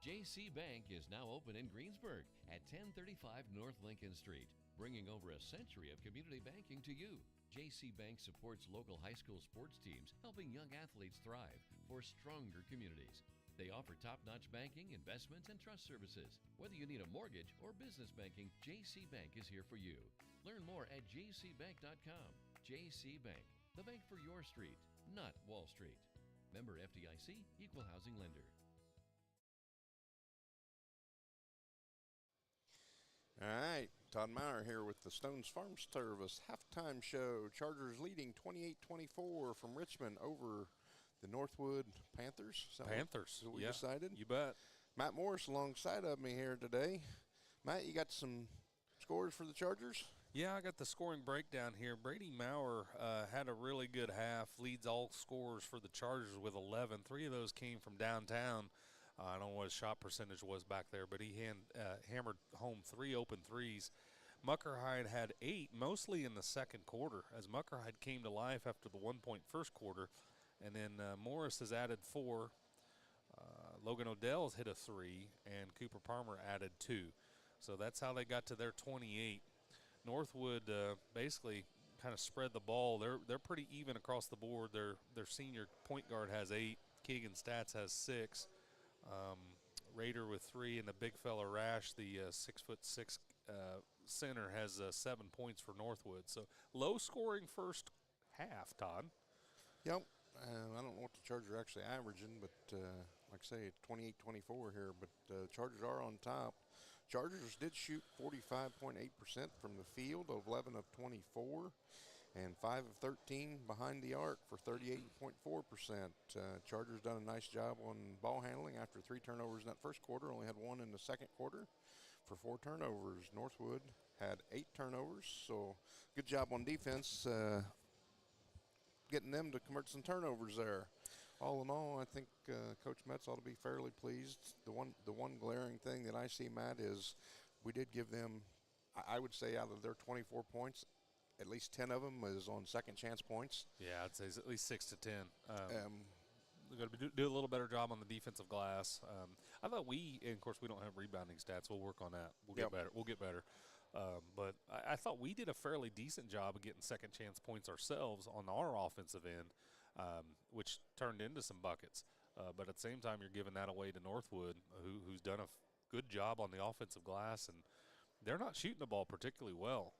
JC Bank is now open in Greensburg at 1035 North Lincoln Street, bringing over a century of community banking to you. JC Bank supports local high school sports teams, helping young athletes thrive for stronger communities. They offer top-notch banking, investments, and trust services. Whether you need a mortgage or business banking, JC Bank is here for you. Learn more at jcbank.com. JC Bank, the bank for your street, not Wall Street. Member FDIC, Equal Housing Lender. All right, Todd Meyer here with the Stones Farm Service halftime show. Chargers leading 28-24 from Richmond over the Northwood Panthers. Panthers, we decided? You bet. Matt Morris alongside of me here today. Matt, you got some scores for the Chargers? Yeah, I got the scoring breakdown here. Brady Maurer had a really good half, leads all scorers for the Chargers with 11. 3 of those came from downtown. I don't know what his shot percentage was back there, but he hammered home 3 open threes. Muckerhide had 8, mostly in the second quarter, as Muckerhide came to life after the 1-point first quarter. And then Morris has added 4. Logan Odell's hit a 3, and Cooper Palmer added 2. So that's how they got to their 28. Northwood basically kind of spread the ball. They're pretty even across the board. Their senior point guard has 8. Keegan Stats has 6. Raider with 3, and the big fella Rash, the 6'6" center, has 7 points for Northwood. So low scoring first half, Todd. Yep. I don't know what the Chargers are actually averaging, but like I say, 28-24 here. But Chargers are on top. Chargers did shoot 45.8% from the field, 11 of 24, and 5 of 13 behind the arc for 38.4%. Chargers done a nice job on ball handling after 3 turnovers in that first quarter. Only had 1 in the second quarter for 4 turnovers. Northwood had 8 turnovers, so good job on defense getting them to convert some turnovers there. All in all, I think Coach Metz ought to be fairly pleased. The one glaring thing that I see, Matt, is we did give them, I would say, out of their 24 points, at least 10 of them is on second chance points. Yeah, I'd say it's at least 6 to 10. We've got to do a little better job on the defensive glass. I thought and of course, we don't have rebounding stats. We'll work on that. We'll get better. We'll get better. But I thought we did a fairly decent job of getting second chance points ourselves on our offensive end, which turned into some buckets. But at the same time, you're giving that away to Northwood, who's done a good job on the offensive glass, and they're not shooting the ball particularly well.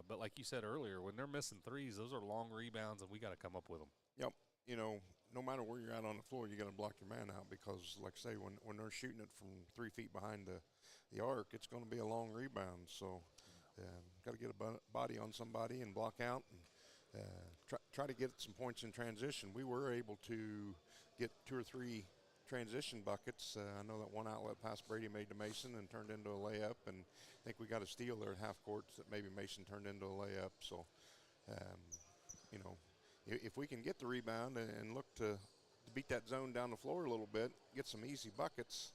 But like you said earlier, when they're missing threes, those are long rebounds, and we got to come up with them. Yep. You know, no matter where you're at on the floor, you got to block your man out because, like I say, when they're shooting it from 3 feet behind the arc, it's going to be a long rebound. So got to get a body on somebody and block out and try to get some points in transition. We were able to get 2 or 3 transition buckets. I know that one outlet pass Brady made to Mason and turned into a layup, and I think we got a steal there at half court that maybe Mason turned into a layup. So, you know, if we can get the rebound and look to beat that zone down the floor a little bit, get some easy buckets,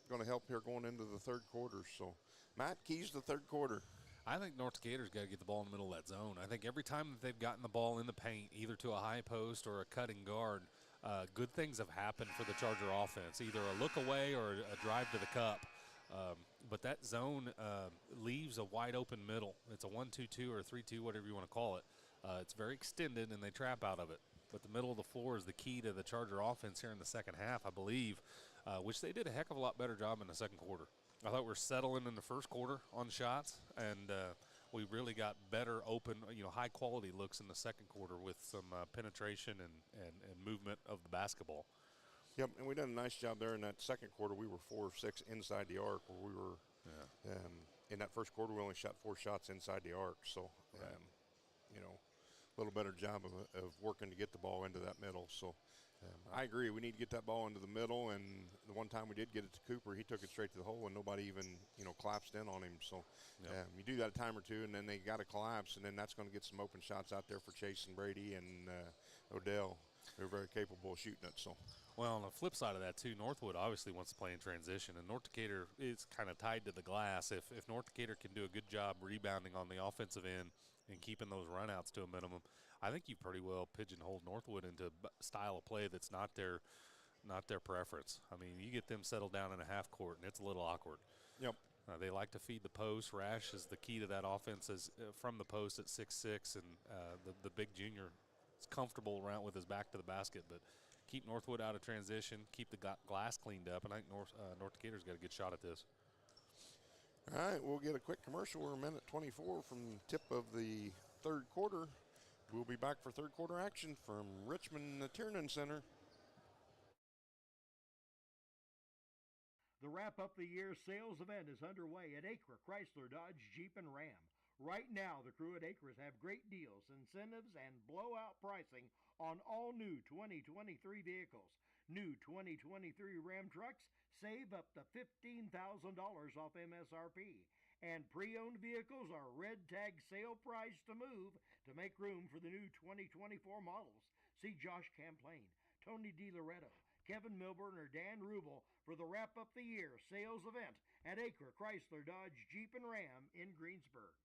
going to help here going into the third quarter. So, Matt, keys to the third quarter. I think North Decatur's got to get the ball in the middle of that zone. I think every time that they've gotten the ball in the paint, either to a high post or a cutting guard, good things have happened for the Charger offense, either a look away or a drive to the cup. But that zone leaves a wide open middle. It's a 1-2-2 or a 3-2, whatever you want to call it. It's very extended, and they trap out of it. But the middle of the floor is the key to the Charger offense here in the second half, I believe, which they did a heck of a lot better job in the second quarter. I thought we were settling in the first quarter on shots, and we really got better open, high-quality looks in the second quarter with some penetration and movement of the basketball. Yep, and we did a nice job there in that second quarter. We were 4 of 6 inside the arc, where we were in that first quarter we only shot 4 shots inside the arc. So, a little better job of working to get the ball into that middle. So, I agree. We need to get that ball into the middle, and the one time we did get it to Cooper, he took it straight to the hole, and nobody even, collapsed in on him. So, you do that a time or two, and then they got to collapse, and then that's going to get some open shots out there for Chase and Brady and Odell. They're very capable of shooting it. So. Well, on the flip side of that, too, Northwood obviously wants to play in transition, and North Decatur is kind of tied to the glass. If North Decatur can do a good job rebounding on the offensive end and keeping those runouts to a minimum, I think you pretty well pigeonholed Northwood into a style of play that's not their not their preference. I mean, you get them settled down in a half court, and it's a little awkward. Yep. They like to feed the post. Rash is the key to that offense is from the post at 6'6", and the big junior is comfortable around with his back to the basket. But keep Northwood out of transition, keep the glass cleaned up, and I think North Decatur's got a good shot at this. All right, we'll get a quick commercial. We're a minute 24 from tip of the third quarter. We'll be back for third quarter action from Richmond Tiernan Center. The Wrap Up the Year sales event is underway at Acre Chrysler Dodge Jeep and Ram. Right now, the crew at Acres have great deals, incentives, and blowout pricing on all new 2023 vehicles. New 2023 Ram trucks save up to $15,000 off MSRP. And pre-owned vehicles are red tag sale price to move to make room for the new 2024 models. See Josh Camplain, Tony DiLoretto, Kevin Milburn, or Dan Rubel for the Wrap Up the Year sales event at Acre Chrysler Dodge Jeep and Ram in Greensburg.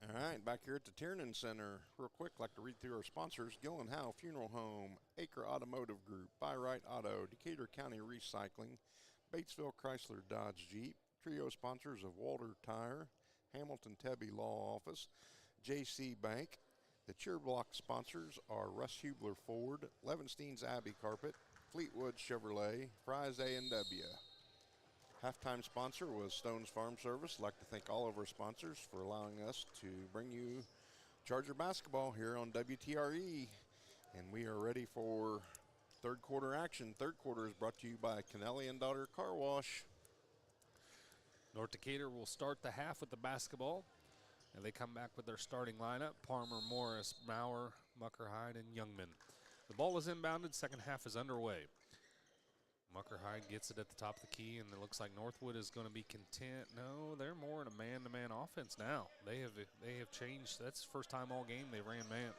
All right, back here at the Tiernan Center. Real quick, like to read through our sponsors. Gillen Howe Funeral Home, Acre Automotive Group, Buy Right Auto, Decatur County Recycling, Batesville Chrysler Dodge Jeep, trio sponsors of Walter Tire, Hamilton Tebby Law Office, JC Bank. The cheer block sponsors are Russ Hubler Ford, Levenstein's Abbey Carpet, Fleetwood Chevrolet, Fry's A&W. Halftime sponsor was Stone's Farm Service. I'd like to thank all of our sponsors for allowing us to bring you Charger basketball here on WTRE. And we are ready for third quarter action. Third quarter is brought to you by Kennelly and Daughter Car Wash. North Decatur will start the half with the basketball. And they come back with their starting lineup: Palmer, Morris, Maurer, Muckerhide, and Youngman. The ball is inbounded. Second half is underway. Muckerhide gets it at the top of the key, and it looks like Northwood is going to be content. No, they're more in a man-to-man offense now. They have changed. That's the first time all game they ran man.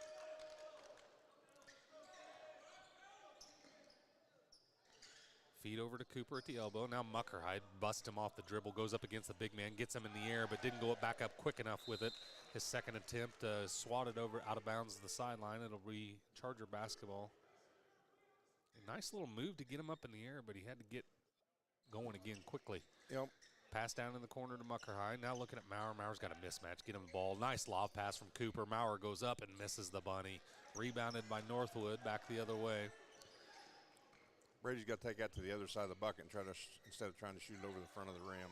Feed over to Cooper at the elbow. Now Muckerhide busts him off the dribble, goes up against the big man, gets him in the air, but didn't go back up quick enough with it. His second attempt swatted over out of bounds to the sideline. It'll be Charger basketball. A nice little move to get him up in the air, but he had to get going again quickly. Yep. Pass down in the corner to Muckerhide. Now looking at Maurer. Maurer's got a mismatch. Get him the ball. Nice lob pass from Cooper. Maurer goes up and misses the bunny. Rebounded by Northwood. Back the other way. Brady's got to take that to the other side of the bucket and try to, instead of trying to shoot it over the front of the rim.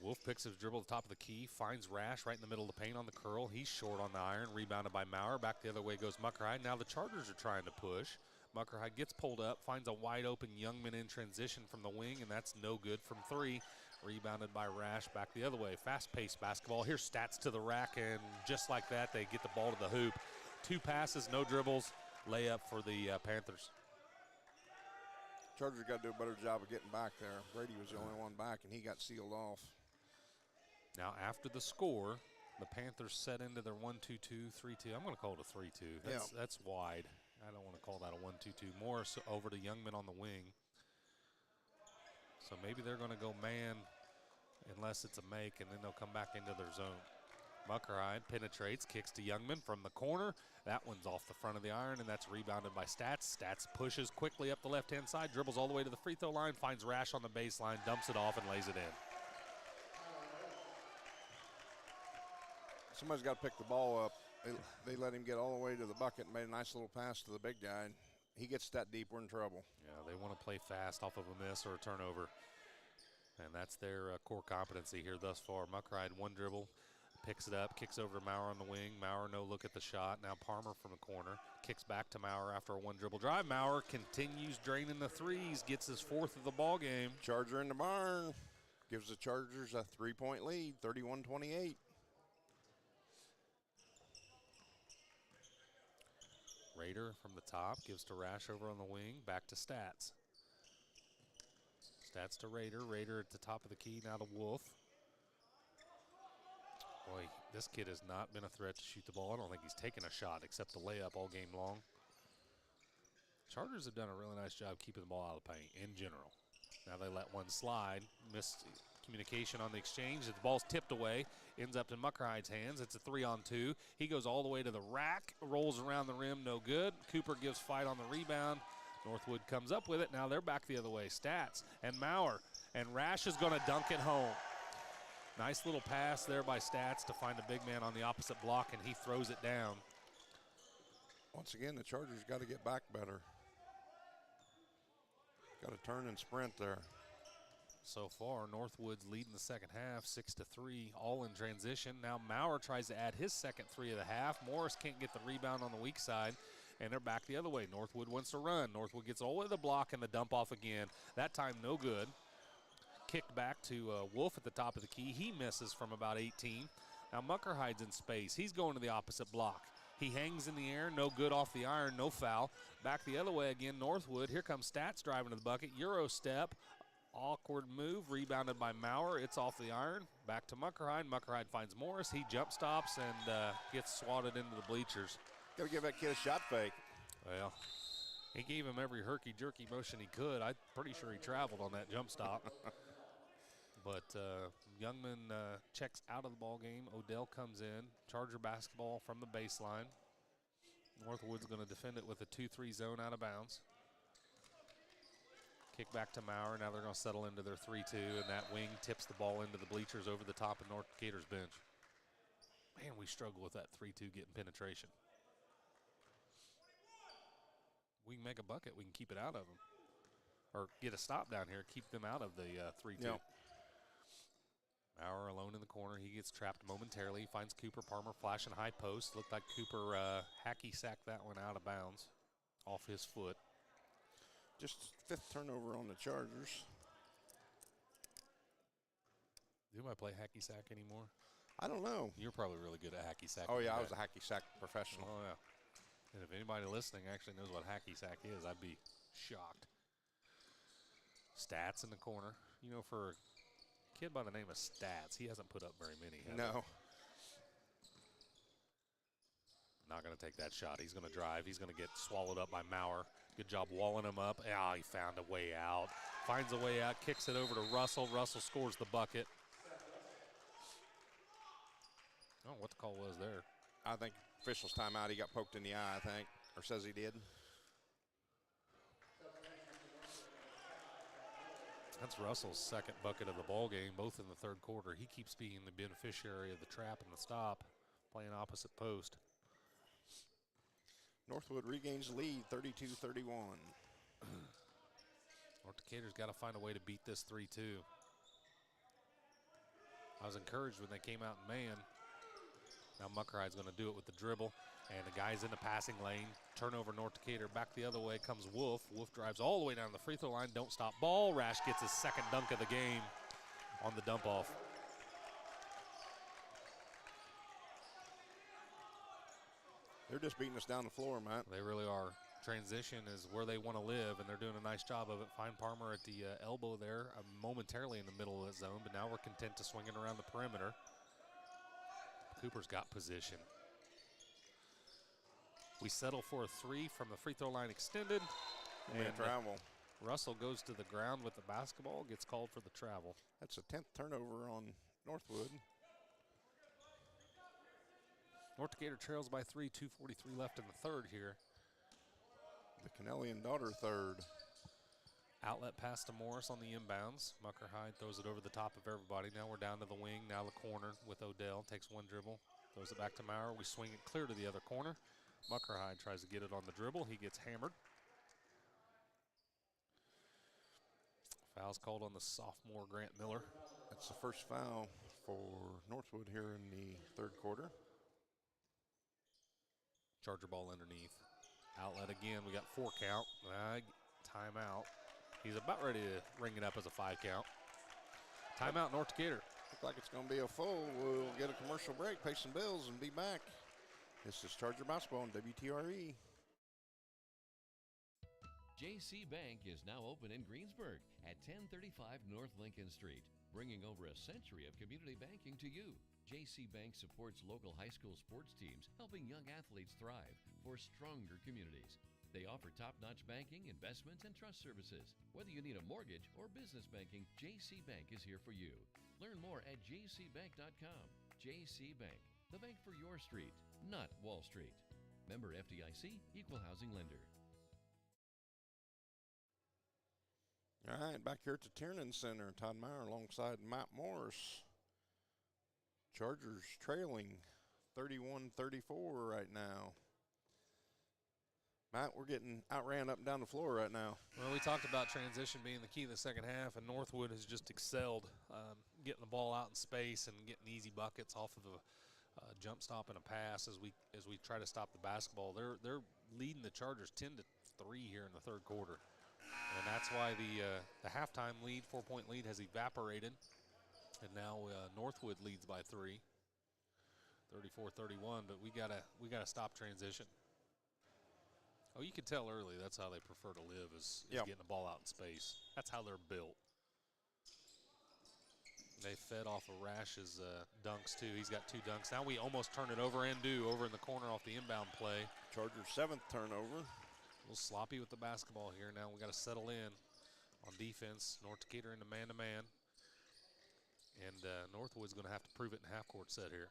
Wolf picks his dribble at the top of the key, finds Rash right in the middle of the paint on the curl. He's short on the iron, rebounded by Maurer. Back the other way goes Muckerhide. Now the Chargers are trying to push. Muckerhide gets pulled up, finds a wide open Youngman in transition from the wing, and that's no good from three. Rebounded by Rash. Back the other way. Fast-paced basketball. Here's Stats to the rack, and just like that, they get the ball to the hoop. 2 passes, no dribbles. Layup for the Panthers. Chargers got to do a better job of getting back there. Brady was the only one back, and he got sealed off. Now, after the score, the Panthers set into their 1-2-2, 3-2. I'm going to call it a 3-2. That's wide. I don't want to call that a 1-2-2. Morris over to Youngman on the wing. So maybe they're going to go man unless it's a make, and then they'll come back into their zone. Muckerhide penetrates, kicks to Youngman from the corner. That one's off the front of the iron, and that's rebounded by Stats. Stats pushes quickly up the left-hand side, dribbles all the way to the free throw line, finds Rash on the baseline, dumps it off, and lays it in. Somebody's got to pick the ball up. They let him get all the way to the bucket and made a nice little pass to the big guy. He gets that deep, we're in trouble. Yeah, they want to play fast off of a miss or a turnover. And that's their core competency here thus far. Muckerhide, one dribble, picks it up, kicks over to Maurer on the wing. Maurer, no look at the shot. Now Palmer from the corner. Kicks back to Maurer after a one dribble drive. Maurer continues draining the threes, gets his 4th of the ball game. Charger in the barn. Gives the Chargers a 3-point lead, 31-28. Rader from the top, gives to Rash over on the wing, back to Stats. Stats to Rader, Rader at the top of the key, now to Wolf. Boy, this kid has not been a threat to shoot the ball. I don't think he's taken a shot except the layup all game long. Chargers have done a really nice job keeping the ball out of the paint in general. Now they let one slide, miscommunication on the exchange. The ball's tipped away, ends up in Muckerhide's hands. It's a 3-on-2. He goes all the way to the rack, rolls around the rim, no good. Cooper gives fight on the rebound. Northwood comes up with it. Now they're back the other way. Stats and Maurer. And Rash is going to dunk it home. Nice little pass there by Stats to find a big man on the opposite block, and he throws it down. Once again, the Chargers got to get back better. Got to turn and sprint there. So far, Northwood's leading the second half, 6-3, all in transition. Now Maurer tries to add his second three of the half. Morris can't get the rebound on the weak side, and they're back the other way. Northwood wants to run. Northwood gets all the way to the block and the dump off again. That time, no good. Kicked back to Wolf at the top of the key. He misses from about 18. Now Muckerhide's in space. He's going to the opposite block. He hangs in the air, no good off the iron, no foul. Back the other way again, Northwood. Here comes Stats driving to the bucket. Euro step, awkward move, rebounded by Maurer. It's off the iron. Back to Muckerhide. Muckerhide finds Morris. He jump stops and gets swatted into the bleachers. Got to give that kid a shot fake. Well, he gave him every herky-jerky motion he could. I'm pretty sure he traveled on that jump stop. But Youngman checks out of the ball game. Odell comes in. Charger basketball from the baseline. Northwood's going to defend it with a 2-3 zone out of bounds. Kick back to Maurer. Now they're going to settle into their 3-2, and that wing tips the ball into the bleachers over the top of North Decatur's bench. Man, we struggle with that 3-2 getting penetration. We can make a bucket. We can keep it out of them. Or get a stop down here, keep them out of the 3-2. Yep. Maurer alone in the corner. He gets trapped momentarily. He finds Cooper. Palmer flashing high post. Looked like Cooper hacky sacked that one out of bounds off his foot. Just fifth turnover on the Chargers. Do I play hacky sack anymore? I don't know. You're probably really good at hacky sack. Oh, yeah, I was a hacky sack professional. Oh, yeah. And if anybody listening actually knows what hacky sack is, I'd be shocked. Stats in the corner. You know, for a kid by the name of Stats, he hasn't put up very many. No. Not going to take that shot. He's going to drive. He's going to get swallowed up by Maurer. Good job walling him up. Ah, he found a way out. Finds a way out, kicks it over to Russell. Russell scores the bucket. I don't know what the call was there. I think official's timeout. He got poked in the eye, I think, or says he did. That's Russell's second bucket of the ball game, both in the third quarter. He keeps being the beneficiary of the trap and the stop, playing opposite post. Northwood regains the lead, 32-31. North Decatur's got to find a way to beat this 3-2. I was encouraged when they came out in man. Now Muckerhide's going to do it with the dribble, and the guy's in the passing lane. Turnover North Decatur. Back the other way comes Wolf. Wolf drives all the way down the free throw line. Don't stop ball. Rash gets his second dunk of the game on the dump off. They're just beating us down the floor, Matt. They really are. Transition is where they want to live, and they're doing a nice job of it. Find Palmer at the elbow there, momentarily in the middle of the zone, but now we're content to swing it around the perimeter. Cooper's got position. We settle for a three from the free throw line extended. And travel. Russell goes to the ground with the basketball, gets called for the travel. That's the 10th turnover on Northwood. North Decatur trails by 3, 2:43 left in the third here. The Kennellian daughter third. Outlet pass to Morris on the inbounds. Muckerhide throws it over the top of everybody. Now we're down to the wing, now the corner with Odell. Takes one dribble, throws it back to Maurer. We swing it clear to the other corner. Muckerhide tries to get it on the dribble. He gets hammered. Foul's called on the sophomore Grant Miller. That's the first foul for Northwood here in the third quarter. Charger ball underneath. Outlet again. We got 4 count. Timeout. He's about ready to ring it up as a 5 count. Timeout, North Decatur. Looks like it's going to be a full. We'll get a commercial break, pay some bills, and be back. This is Charger Basketball on WTRE. JC Bank is now open in Greensburg at 1035 North Lincoln Street, bringing over a century of community banking to you. JC Bank supports local high school sports teams, helping young athletes thrive for stronger communities. They offer top-notch banking, investments, and trust services. Whether you need a mortgage or business banking, JC Bank is here for you. Learn more at jcbank.com. JC Bank, the bank for your street, not Wall Street. Member FDIC, Equal Housing Lender. All right, back here at the Tiernan Center, Todd Meyer alongside Matt Morris. Chargers trailing 31-34 right now. Matt, we're getting outran up and down the floor right now. Well, we talked about transition being the key in the second half, and Northwood has just excelled getting the ball out in space and getting easy buckets off of a jump stop and a pass as we try to stop the basketball. They're leading the Chargers 10-3 here in the third quarter, and that's why the halftime lead, 4-point lead, has evaporated, and now Northwood leads by 3, 34-31. But we gotta stop transition. Oh, you can tell early that's how they prefer to live is getting the ball out in space. That's how they're built. They fed off of Rash's dunks, too. He's got 2 dunks. Now we almost turn it over and do over in the corner off the inbound play. Chargers' 7th turnover. A little sloppy with the basketball here. Now we got to settle in on defense. North Decatur into man-to-man. And Northwood's going to have to prove it in half-court set here,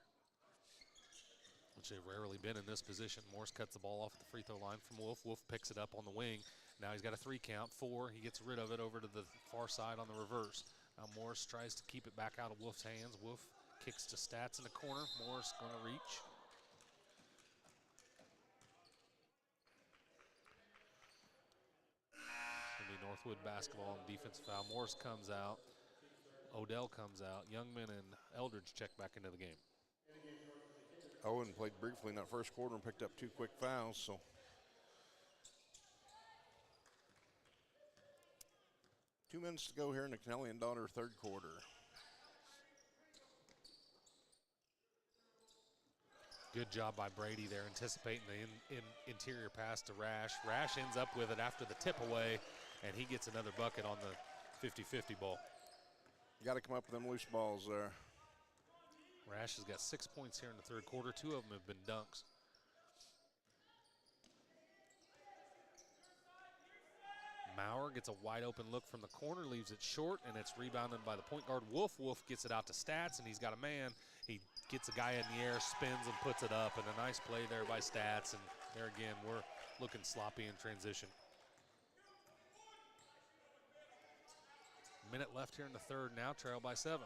which they've rarely been in this position. Morris cuts the ball off at the free throw line from Wolf. Wolf picks it up on the wing. Now he's got a 3 count, 4. He gets rid of it over to the far side on the reverse. Now Morris tries to keep it back out of Wolf's hands. Wolf kicks to Stats in the corner. Morris going to reach. Going to be Northwood basketball and defensive foul. Morris comes out. Odell comes out. Youngman and Eldridge check back into the game. Owen played briefly in that first quarter and picked up 2 quick fouls. So 2 minutes to go here in the Kennelly and Daughter third quarter. Good job by Brady there, anticipating the interior pass to Rash. Rash ends up with it after the tip away, and he gets another bucket on the 50-50 ball. You got to come up with them loose balls there. Rash has got 6 points here in the third quarter. 2 of them have been dunks. Maurer gets a wide open look from the corner, leaves it short, and it's rebounded by the point guard Wolf. Wolf gets it out to Stats, and he's got a man. He gets a guy in the air, spins, and puts it up, and a nice play there by Stats. And there again, we're looking sloppy in transition. Minute left here in the third, now trail by 7.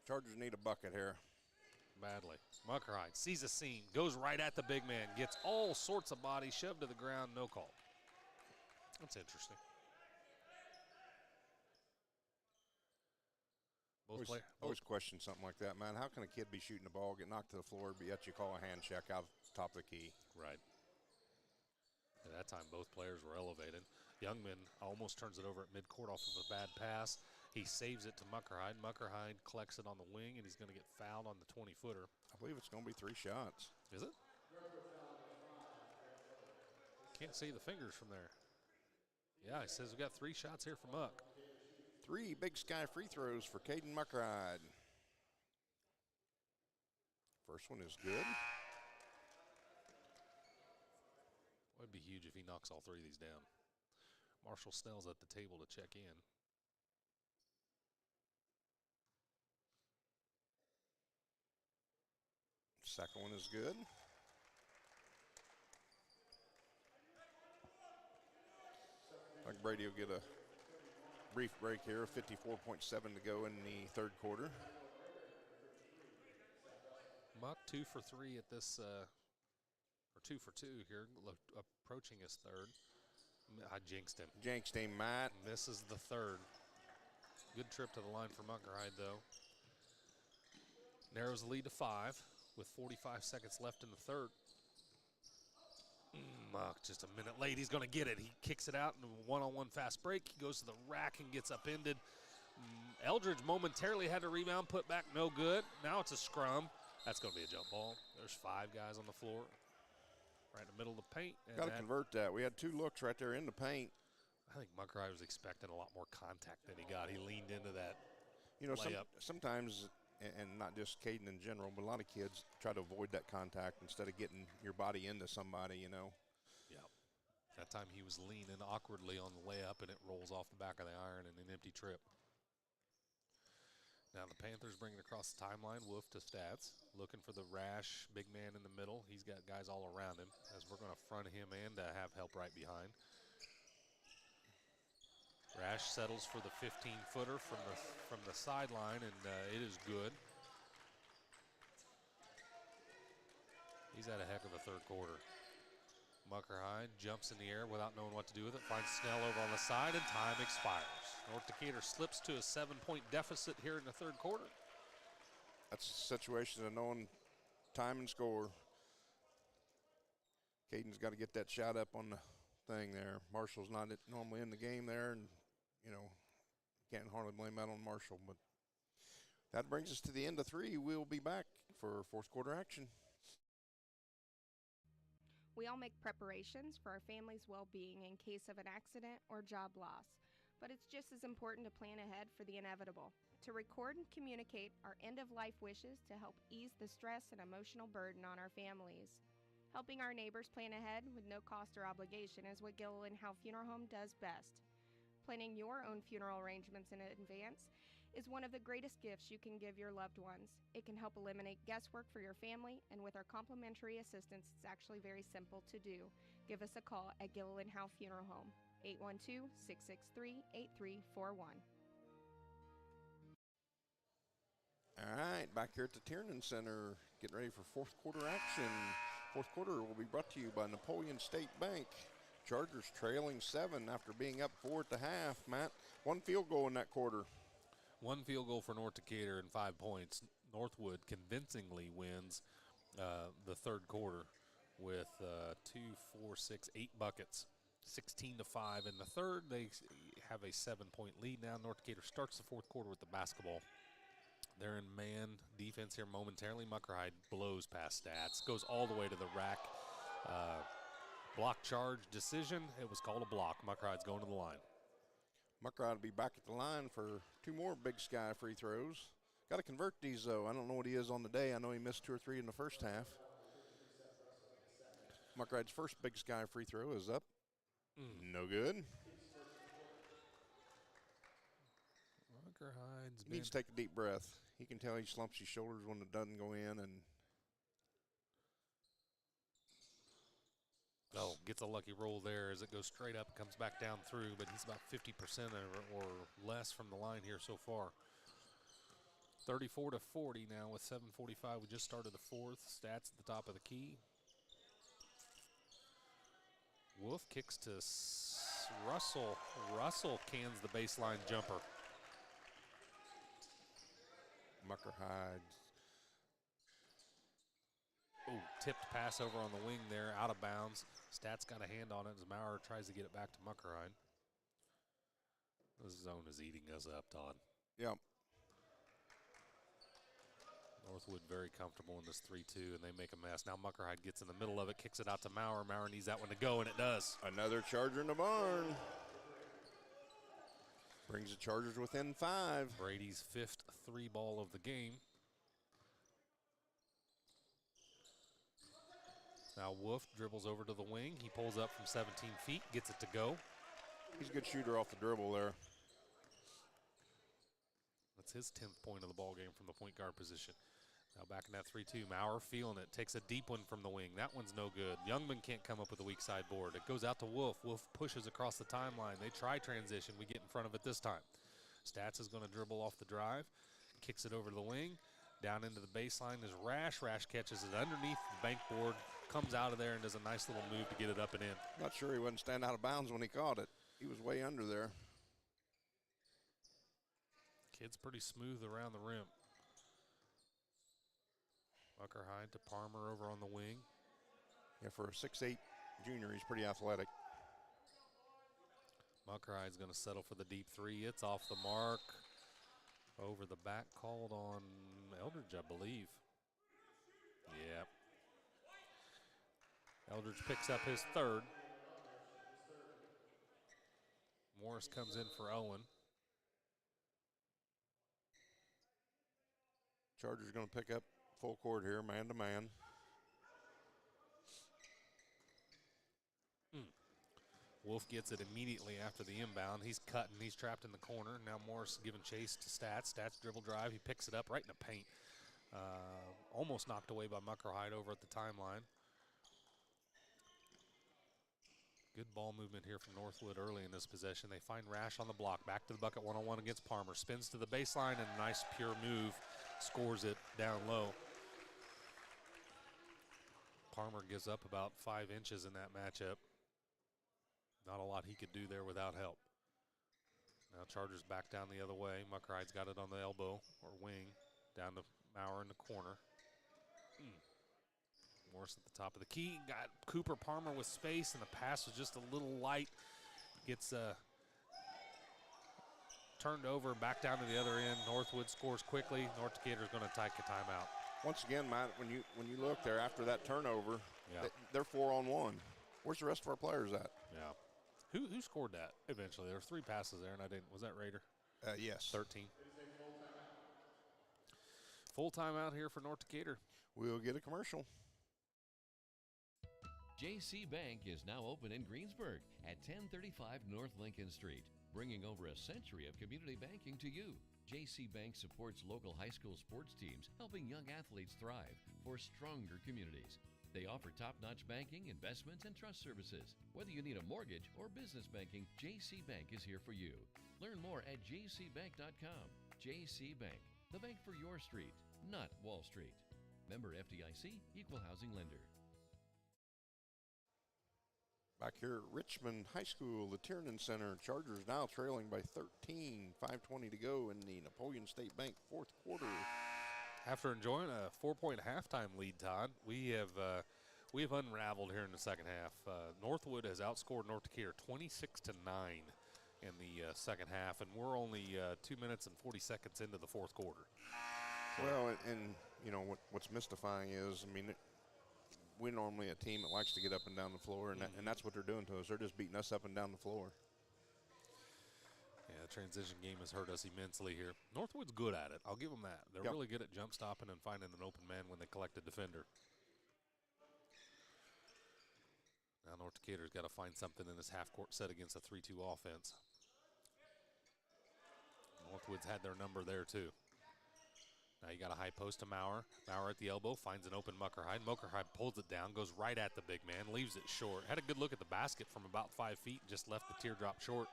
Chargers need a bucket here. Badly. Muckerhide sees a seam, goes right at the big man, gets all sorts of bodies shoved to the ground, no call. That's interesting. Always question something like that, man. How can a kid be shooting the ball, get knocked to the floor, but yet you call a hand check out top of the key? Right. At that time, both players were elevated. Youngman almost turns it over at midcourt off of a bad pass. He saves it to Muckerhide. Muckerhide collects it on the wing, and he's going to get fouled on the 20-footer. I believe it's going to be 3 shots. Is it? Can't see the fingers from there. Yeah, he says we got 3 shots here for Muck. 3 Big Sky free throws for Caden Muckerhide. First one is good. It would be huge if he knocks all 3 of these down. Marshall Snell's at the table to check in. Second one is good. Like Brady will get a brief break here, 54.7 to go in the third quarter. Muck 2 for 3 at this, or 2 for 2 here, approaching his third. I jinxed him. Jinxed him, Matt. Misses the third. Good trip to the line for Muckerhide, though. Narrows the lead to 5 with 45 seconds left in the third. Muck just a minute late. He's going to get it. He kicks it out in a one-on-one fast break. He goes to the rack and gets upended. Eldridge momentarily had a rebound, put back, no good. Now it's a scrum. That's going to be a jump ball. There's 5 guys on the floor. Right in the middle of the paint. Got to convert that. We had 2 looks right there in the paint. I think Muckerhide was expecting a lot more contact than he got. He leaned into that layup. Sometimes, and not just Caden in general, but a lot of kids try to avoid that contact instead of getting your body into somebody, you know. That time he was leaning awkwardly on the layup, and it rolls off the back of the iron in an empty trip. Now the Panthers bring it across the timeline. Wolf to Stats, looking for the rash big man in the middle. He's got guys all around him, as we're going to front him and have help right behind. Rash settles for the 15-footer from the sideline, and it is good. He's had a heck of a third quarter. Muckerhide jumps in the air without knowing what to do with it, finds Snell over on the side, and time expires. North Decatur slips to a 7-point deficit here in the third quarter. That's a situation of knowing time and score. Caden's got to get that shot up on the thing there. Marshall's not normally in the game there, and, you know, can't hardly blame that on Marshall. But that brings us to the end of 3. We'll be back for fourth quarter action. We all make preparations for our family's well-being in case of an accident or job loss, but it's just as important to plan ahead for the inevitable, to record and communicate our end-of-life wishes to help ease the stress and emotional burden on our families. Helping our neighbors plan ahead with no cost or obligation is what Gilliland Howe Funeral Home does best. Planning your own funeral arrangements in advance is one of the greatest gifts you can give your loved ones. It can help eliminate guesswork for your family, and with our complimentary assistance, it's actually very simple to do. Give us a call at Gilliland Howe Funeral Home, 812-663-8341. All right, back here at the Tiernan Center, getting ready for fourth quarter action. Fourth quarter will be brought to you by Napoleon State Bank. Chargers trailing 7 after being up 4 at the half. Matt, 1 field goal in that quarter. 1 field goal for North Decatur and 5 points. Northwood convincingly wins the third quarter with 2, 4, 6, 8 buckets, 16-5 in the third. They have a 7-point lead now. North Decatur starts the fourth quarter with the basketball. They're in man defense here momentarily. Muckerhide blows past Stats, goes all the way to the rack. Block charge decision. It was called a block. Muckerhide's going to the line. Muckerhide will be back at the line for 2 more Big Sky free throws. Got to convert these, though. I don't know what he is on the day. I know he missed 2 or 3 in the first half. Muckerhide's first Big Sky free throw is up. No good. Muckerhide's He needs to take a deep breath. He can tell he slumps his shoulders when it doesn't go in, and gets a lucky roll there as it goes straight up, comes back down through, but he's about 50% or less from the line here so far. 34-40 now with 7:45. We just started the fourth. Stats at the top of the key. Wolf kicks to Russell. Russell cans the baseline jumper. Muckerhide. Tipped pass over on the wing there, out of bounds. Stats got a hand on it as Maurer tries to get it back to Muckerhide. This zone is eating us up, Todd. Yep. Northwood very comfortable in this 3-2, and they make a mess. Now Muckerhide gets in the middle of it, kicks it out to Maurer. Maurer needs that one to go, and it does. Another Charger in the barn. Brings the Chargers within 5. Brady's 5th 3-ball of the game. Now Wolf dribbles over to the wing. He pulls up from 17 feet, gets it to go. He's a good shooter off the dribble there. That's his 10th point of the ball game from the point guard position. Now back in that 3-2, Maurer feeling it, takes a deep one from the wing. That one's no good. Youngman can't come up with a weak side board. It goes out to Wolf. Wolf pushes across the timeline. They try transition. We get in front of it this time. Stats is going to dribble off the drive, kicks it over to the wing. Down into the baseline is Rash. Rash catches it underneath the bank board, comes out of there and does a nice little move to get it up and in. Not sure he wasn't standing out of bounds when he caught it. He was way under there. Kid's pretty smooth around the rim. Muckerhide to Palmer over on the wing. Yeah, for a 6'8 junior, he's pretty athletic. Muckerhide's going to settle for the deep 3. It's off the mark. Over the back, called on Eldridge, I believe. Yep. Eldridge picks up his 3rd. Morris comes in for Owen. Chargers going to pick up full court here, man-to-man. Wolf gets it immediately after the inbound. He's cutting. He's trapped in the corner. Now Morris giving chase to Stats. Stats dribble drive. He picks it up right in the paint. Almost knocked away by Muckerhide over at the timeline. Good ball movement here from Northwood early in this possession. They find Rash on the block. Back to the bucket, one-on-one against Palmer. Spins to the baseline, and a nice pure move. Scores it down low. Palmer gives up about 5 inches in that matchup. Not a lot he could do there without help. Now Chargers back down the other way. Muckerhide's got it on the elbow or wing. Down to Maurer in the corner. Morris at the top of the key. Got Cooper Palmer with space, and the pass was just a little light. Gets turned over, back down to the other end. Northwood scores quickly. North Decatur's going to take a timeout. Once again, Matt, when you look there after that turnover, they're 4-on-1. Where's the rest of our players at? Yeah. Who scored that eventually? There were 3 passes there, and I didn't. Was that Raider? Yes. 13. Full timeout here for North Decatur. We'll get a commercial. JC Bank is now open in Greensburg at 1035 North Lincoln Street, bringing over a century of community banking to you. JC Bank supports local high school sports teams, helping young athletes thrive for stronger communities. They offer top-notch banking, investments, and trust services. Whether you need a mortgage or business banking, JC Bank is here for you. Learn more at jcbank.com. JC Bank, the bank for your street, not Wall Street. Member FDIC, Equal Housing Lender. Back here at Richmond High School, the Tiernan Center. Chargers now trailing by 13. 5:20 to go in the Napoleon State Bank fourth quarter. After enjoying a 4-point halftime lead, Todd, we have unraveled here in the second half. Northwood has outscored North Decatur 26-9 in the second half, and we're only 2 minutes and 40 seconds into the fourth quarter. Well, and you know what's mystifying is, I mean, we're normally a team that likes to get up and down the floor, and, and that's what they're doing to us. They're just beating us up and down the floor. Yeah, the transition game has hurt us immensely here. Northwood's good at it. I'll give them that. They're really good at jump stopping and finding an open man when they collect a defender. Now North Decatur's got to find something in this half-court set against a 3-2 offense. Northwood's had their number there, too. Now you got a high post to Maurer. Maurer at the elbow, finds an open Muckerhide. Muckerhide pulls it down, goes right at the big man, leaves it short. Had a good look at the basket from about 5 feet, just left the teardrop short.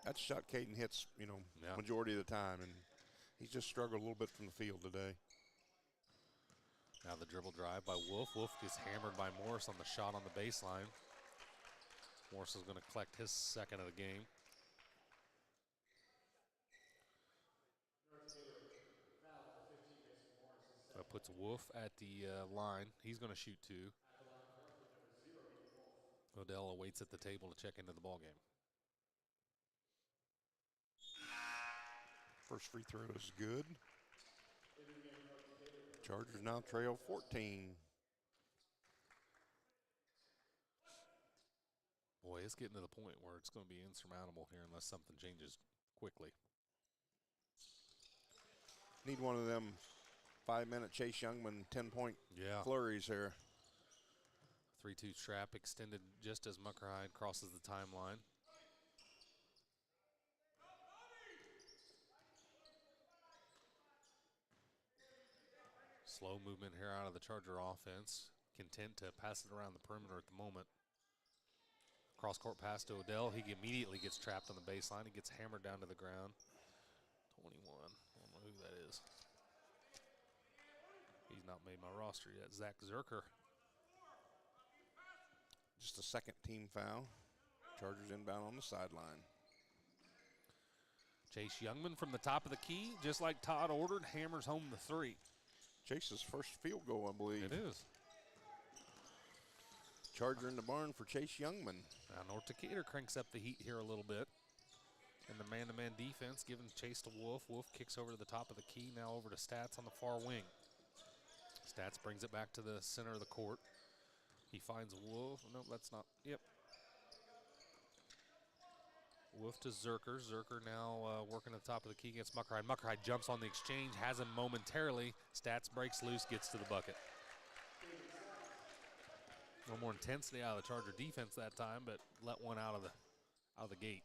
That shot Caden hits, you know, majority of the time, and he's just struggled a little bit from the field today. Now the dribble drive by Wolf. Wolf gets hammered by Morris on the shot on the baseline. Morris is going to collect his second of the game. That puts Wolf at the line. He's going to shoot 2. Odell awaits at the table to check into the ballgame. First free throw is good. Chargers now trail 14. Boy, it's getting to the point where it's going to be insurmountable here unless something changes quickly. Need one of them 5-minute Chase Youngman 10-point flurries here. 3-2 trap extended just as Muckerhide crosses the timeline. Slow movement here out of the Charger offense. Content to pass it around the perimeter at the moment. Cross-court pass to Odell. He immediately gets trapped on the baseline. He gets hammered down to the ground. 21. I don't know who that is. He's not made my roster yet. Zach Zerker. Just a second team foul. Chargers inbound on the sideline. Chase Youngman from the top of the key, just like Todd ordered, hammers home the 3. Chase's first field goal, I believe. It is. Charger in the barn for Chase Youngman. Now North Decatur cranks up the heat here a little bit. And the man-to-man defense giving chase to Wolf. Wolf kicks over to the top of the key, now over to Stats on the far wing. Stats brings it back to the center of the court. He finds Wolf. No, that's not. Yep. Wolf to Zerker. Zerker now working at the top of the key against Muckerhide. Muckerhide jumps on the exchange, has him momentarily. Stats breaks loose, gets to the bucket. A little more intensity out of the Charger defense that time, but let one out of the gate.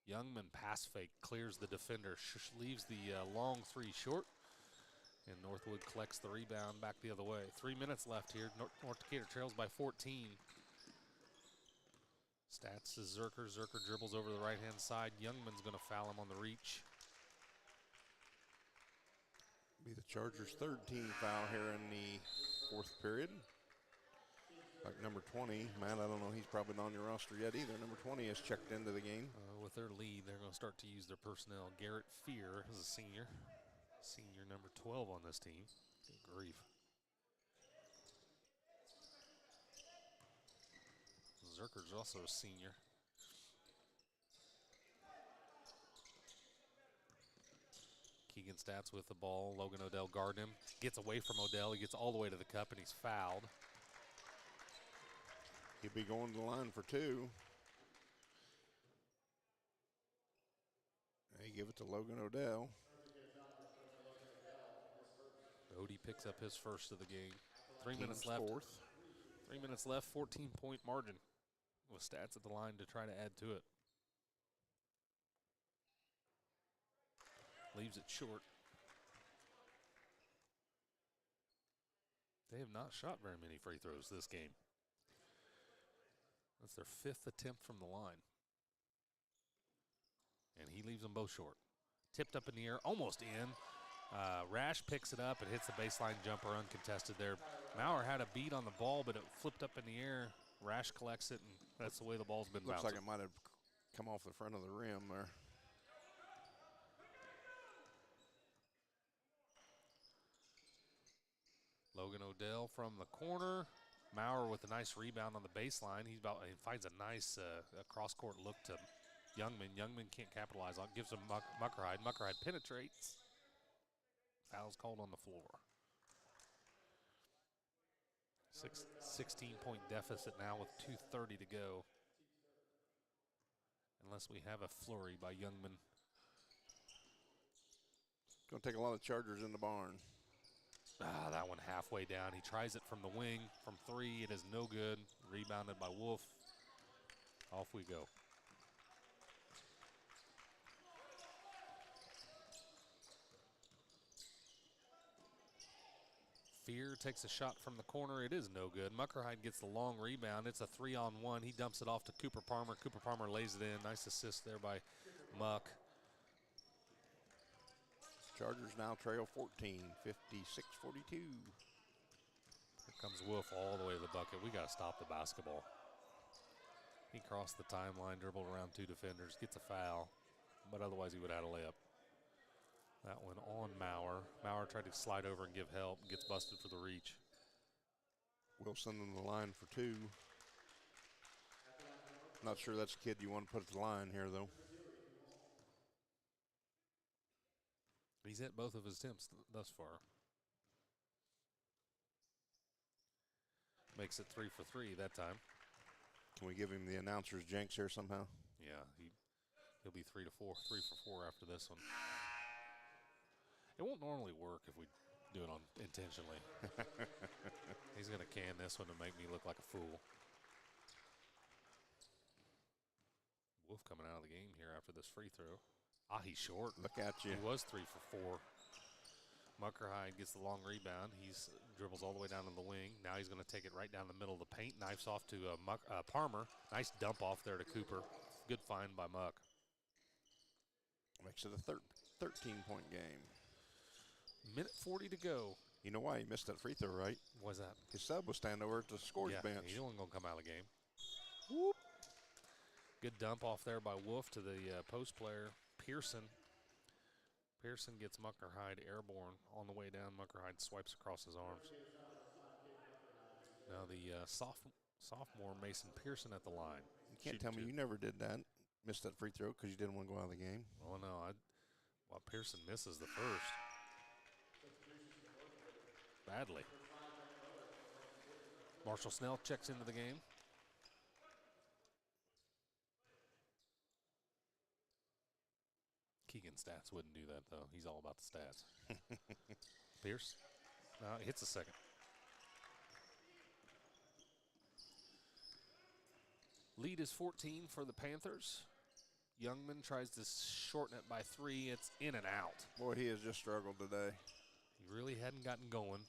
Youngman pass fake, clears the defender, leaves the long three short, and Northwood collects the rebound back the other way. 3 minutes left here. North Decatur trails by 14. Stats is Zerker. Zerker dribbles over the right-hand side. Youngman's going to foul him on the reach. Be the Chargers' third team foul here in the fourth period. Like number 20, Matt, I don't know, he's probably not on your roster yet either. Number 20 has checked into the game. With their lead, they're going to start to use their personnel. Garrett Fear is a senior. Senior number 12 on this team. Good grief. Zerker's also a senior. Keegan Stats with the ball. Logan Odell guarding him. Gets away from Odell. He gets all the way to the cup, and he's fouled. He'll be going to the line for two. They give it to Logan Odell. Odie picks up his first of the game. 3 Team's minutes left. Fourth. 3 minutes left, 14-point margin with Stats at the line to try to add to it. Leaves it short. They have not shot very many free throws this game. That's their fifth attempt from the line. And he leaves them both short. Tipped up in the air, almost in. Rash picks it up and hits the baseline jumper uncontested there. Maurer had a beat on the ball, but it flipped up in the air. Rash collects it, and that's the way the ball's been bouncing. Looks like it might have come off the front of the rim there. Logan Odell from the corner. Maurer with a nice rebound on the baseline. He finds a nice cross-court look to Youngman. Youngman can't capitalize on it. Gives him Muckerhide. Muckerhide penetrates. Foul's called on the floor. 16-point deficit now with 2:30 to go. Unless we have a flurry by Youngman. Going to take a lot of Chargers in the barn. That one halfway down. He tries it from the wing. From three, it is no good. Rebounded by Wolf. Off we go. Fear takes a shot from the corner. It is no good. Muckerhide gets the long rebound. It's a 3-on-1. He dumps it off to Cooper Palmer. Cooper Palmer lays it in. Nice assist there by Muck. Chargers now trail 14, 56-42. Here comes Wolf all the way to the bucket. We got to stop the basketball. He crossed the timeline, dribbled around two defenders, gets a foul, but otherwise he would have had a layup. That one on Maurer. Maurer tried to slide over and give help, gets busted for the reach. Wilson on the line for two. Not sure that's a kid you want to put at the line here, though. He's hit both of his attempts thus far. Makes it 3 for 3 that time. Can we give him the announcer's jinx here somehow? Yeah, he'll be 3 for 4 after this one. It won't normally work if we do it intentionally. He's going to can this one to make me look like a fool. Wolf coming out of the game here after this free throw. He's short. Look at you. He was 3 for 4. Muckerhide gets the long rebound. He dribbles all the way down to the wing. Now he's going to take it right down the middle of the paint. Knifes off to Palmer. Nice dump off there to Cooper. Good find by Muck. Makes it a 13-point game. Minute 40 to go. You know why he missed that free throw, right? What's that? His sub was standing over at the scores bench. He wasn't going to come out of the game. Whoop. Good dump off there by Wolf to the post player, Pearson. Pearson gets Muckerhide airborne on the way down. Muckerhide swipes across his arms. Now the sophomore Mason Pearson at the line. You can't tell me you never did that. Missed that free throw because you didn't want to go out of the game. Oh, no. Pearson misses the first. Badly. Marshall Snell checks into the game. Keegan Stats wouldn't do that, though. He's all about the stats. Pierce hits a second. Lead is 14 for the Panthers. Youngman tries to shorten it by 3. It's in and out. Boy, he has just struggled today. He really hadn't gotten going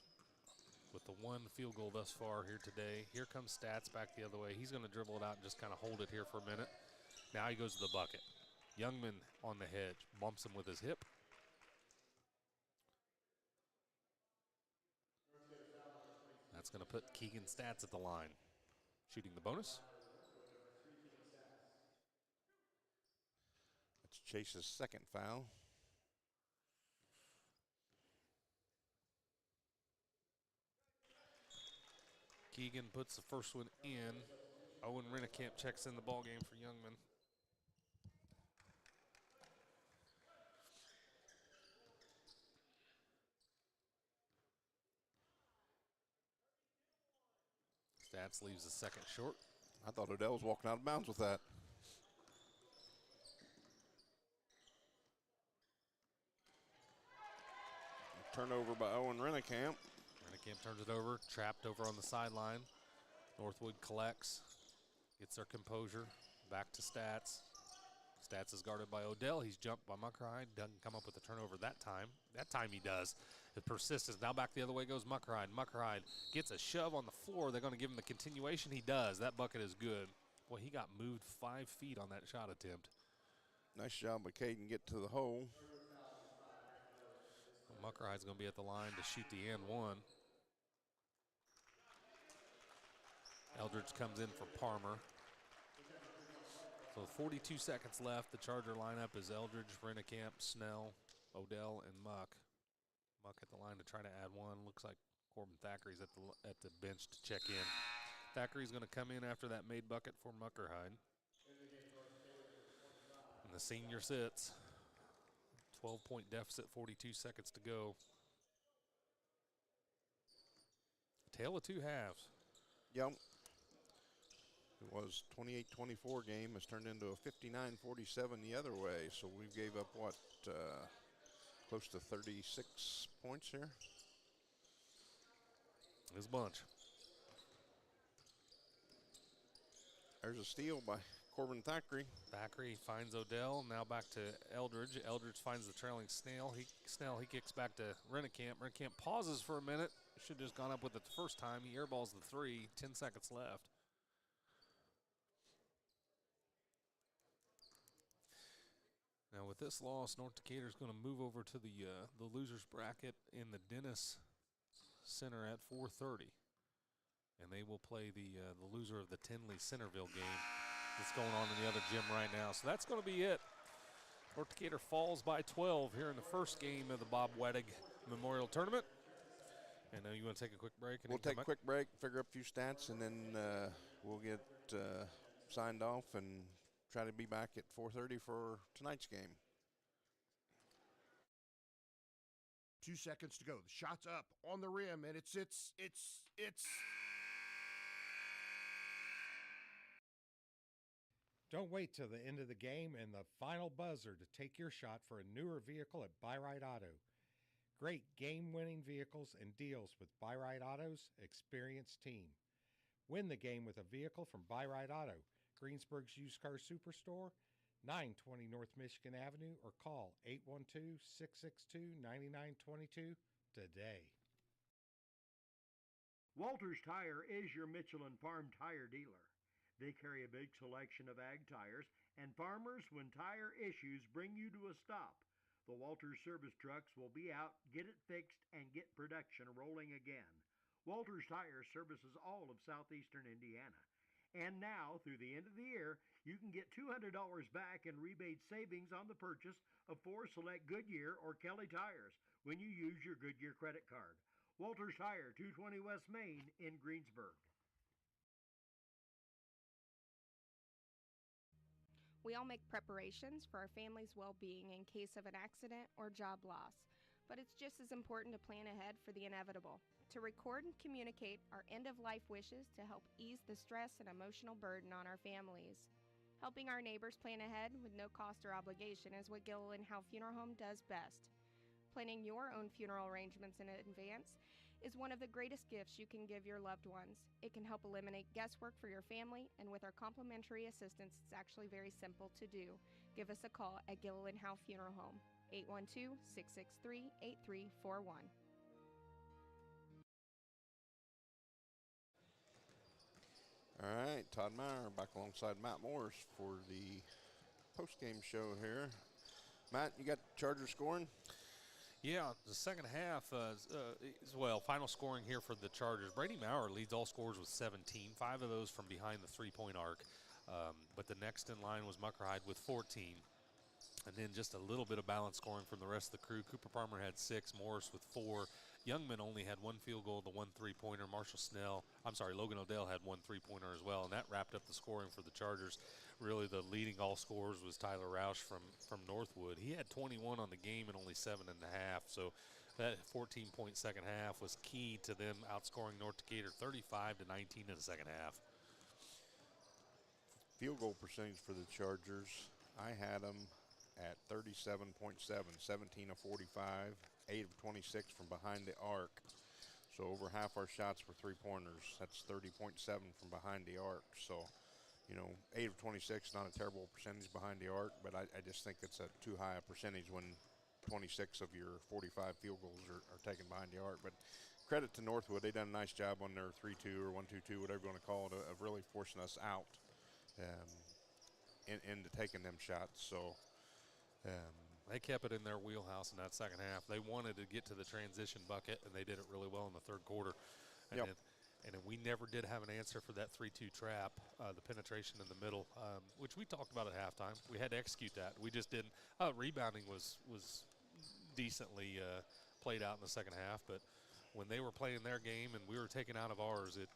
with the one field goal thus far here today. Here comes Stats back the other way. He's going to dribble it out and just kind of hold it here for a minute. Now he goes to the bucket. Youngman on the hedge, bumps him with his hip. That's going to put Keegan Stats at the line. Shooting the bonus. That's Chase's second foul. Keegan puts the first one in. Owen Rennekamp checks in the ball game for Youngman. Stats leaves the second short. I thought Odell was walking out of bounds with that. Turnover by Owen Rennekamp. Rennekamp turns it over, trapped over on the sideline. Northwood collects, gets their composure, back to Stats. Stats is guarded by Odell. He's jumped by Muckerhide. Doesn't come up with the turnover that time. That time he does. The persistence. Now back the other way goes Muckerhide. Muckerhide gets a shove on the floor. They're going to give him the continuation. He does. That bucket is good. Boy, he got moved 5 feet on that shot attempt. Nice job by Caden get to the hole. Muckerhide's going to be at the line to shoot the and one. Eldridge comes in for Parmer. So 42 seconds left. The Charger lineup is Eldridge, Rennekamp, Snell, Odell, and Muck. Muck at the line to try to add one. Looks like Corbin Thackeray's at the bench to check in. Thackeray's going to come in after that made bucket for Muckerhide. And the senior sits. 12-point deficit, 42 seconds to go. Tale of two halves. Yep. It was 28-24 game has turned into a 59-47 the other way. So we gave up, what, close to 36 points here? This bunch. There's a steal by Corbin Thackeray. Thackeray finds Odell. Now back to Eldridge. Eldridge finds the trailing Snell. He kicks back to Rennekamp. Rennekamp pauses for a minute. Should have just gone up with it the first time. He airballs the 3. 10 seconds left. Now with this loss, North Decatur is going to move over to the losers bracket in the Dennis Center at 4:30, and they will play the loser of the Tinley Centerville game that's going on in the other gym right now. So that's going to be it. North Decatur falls by 12 here in the first game of the Bob Wettig Memorial Tournament. And you want to take a quick break? We'll take a quick break, figure up a few stats, and then we'll get signed off and try to be back at 4:30 for tonight's game. 2 seconds to go. The shot's up on the rim, and it's. Don't wait till the end of the game and the final buzzer to take your shot for a newer vehicle at Buyride Auto. Great game-winning vehicles and deals with Buyride Auto's experienced team. Win the game with a vehicle from Buyride Auto, Greensburg's used car superstore, 920 North Michigan Avenue, or call 812-662-9922 today. Walters Tire is your Michelin Farm tire dealer. They carry a big selection of ag tires, and farmers, when tire issues bring you to a stop, the Walters service trucks will be out, get it fixed, and get production rolling again. Walters Tire services all of southeastern Indiana. And now, through the end of the year, you can get $200 back in rebate savings on the purchase of 4 select Goodyear or Kelly tires when you use your Goodyear credit card. Walters Tire, 220 West Main in Greensburg. We all make preparations for our family's well-being in case of an accident or job loss, but it's just as important to plan ahead for the inevitable, to record and communicate our end-of-life wishes to help ease the stress and emotional burden on our families. Helping our neighbors plan ahead with no cost or obligation is what Gilliland Howe Funeral Home does best. Planning your own funeral arrangements in advance is one of the greatest gifts you can give your loved ones. It can help eliminate guesswork for your family, and with our complimentary assistance, it's actually very simple to do. Give us a call at Gilliland Howe Funeral Home, 812-663-8341. All right, Todd Meyer back alongside Matt Morris for the post-game show here. Matt, you got Chargers scoring? Yeah, the second half, final scoring here for the Chargers. Brady Maurer leads all scorers with 17, 5 of those from behind the three-point arc. But the next in line was Muckerhide with 14. And then just a little bit of balance scoring from the rest of the crew. Cooper Palmer had 6, Morris with 4. Youngman only had 1 field goal, the 1 3-pointer. Logan Odell had 1 3-pointer as well, and that wrapped up the scoring for the Chargers. Really, the leading all scorers was Tyler Roush from Northwood. He had 21 on the game and only 7.5, so that 14-point second half was key to them outscoring North Decatur 35-19 in the second half. Field goal percentage for the Chargers, I had them at 37.7, 17 of 45, 8 of 26 from behind the arc. So over half our shots were three-pointers. That's 30.7 from behind the arc. So, 8 of 26, not a terrible percentage behind the arc, but I just think it's a too high a percentage when 26 of your 45 field goals are taken behind the arc. But credit to Northwood. They done a nice job on their 3-2 or 1-2-2, whatever you want to call it, of really forcing us out into taking them shots. So, they kept it in their wheelhouse in that second half. They wanted to get to the transition bucket, and they did it really well in the third quarter. And then we never did have an answer for that 3-2 trap, the penetration in the middle, which we talked about at halftime. We had to execute that. We just didn't. Rebounding was decently played out in the second half, but when they were playing their game and we were taking out of ours, it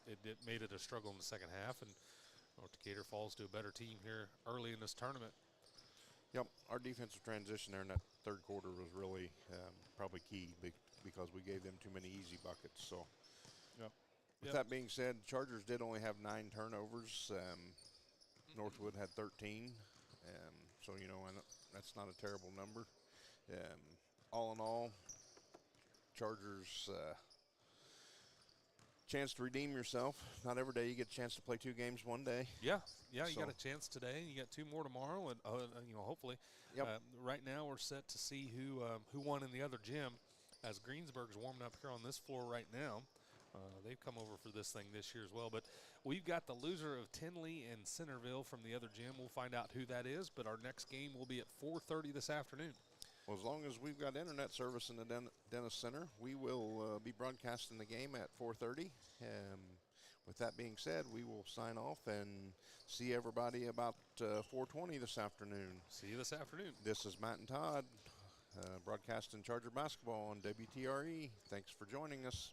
made it a struggle in the second half, and North Decatur falls to a better team here early in this tournament. Yep, our defensive transition there in that third quarter was really probably key because we gave them too many easy buckets. So, with that being said, Chargers did only have 9 turnovers. Northwood had 13. So, and that's not a terrible number. All in all, Chargers chance to redeem yourself. Not every day you get a chance to play 2 games one day. Yeah, you got a chance today. You got 2 more tomorrow, and hopefully. Yep. Right now we're set to see who won in the other gym, as Greensburg's warming up here on this floor right now. They've come over for this thing this year as well. But we've got the loser of Tinley and Centerville from the other gym. We'll find out who that is, but our next game will be at 4:30 this afternoon. Well, as long as we've got internet service in the Dennis Center, we will be broadcasting the game at 4:30. With that being said, we will sign off and see everybody about 4:20 this afternoon. See you this afternoon. This is Matt and Todd broadcasting Charger basketball on WTRE. Thanks for joining us.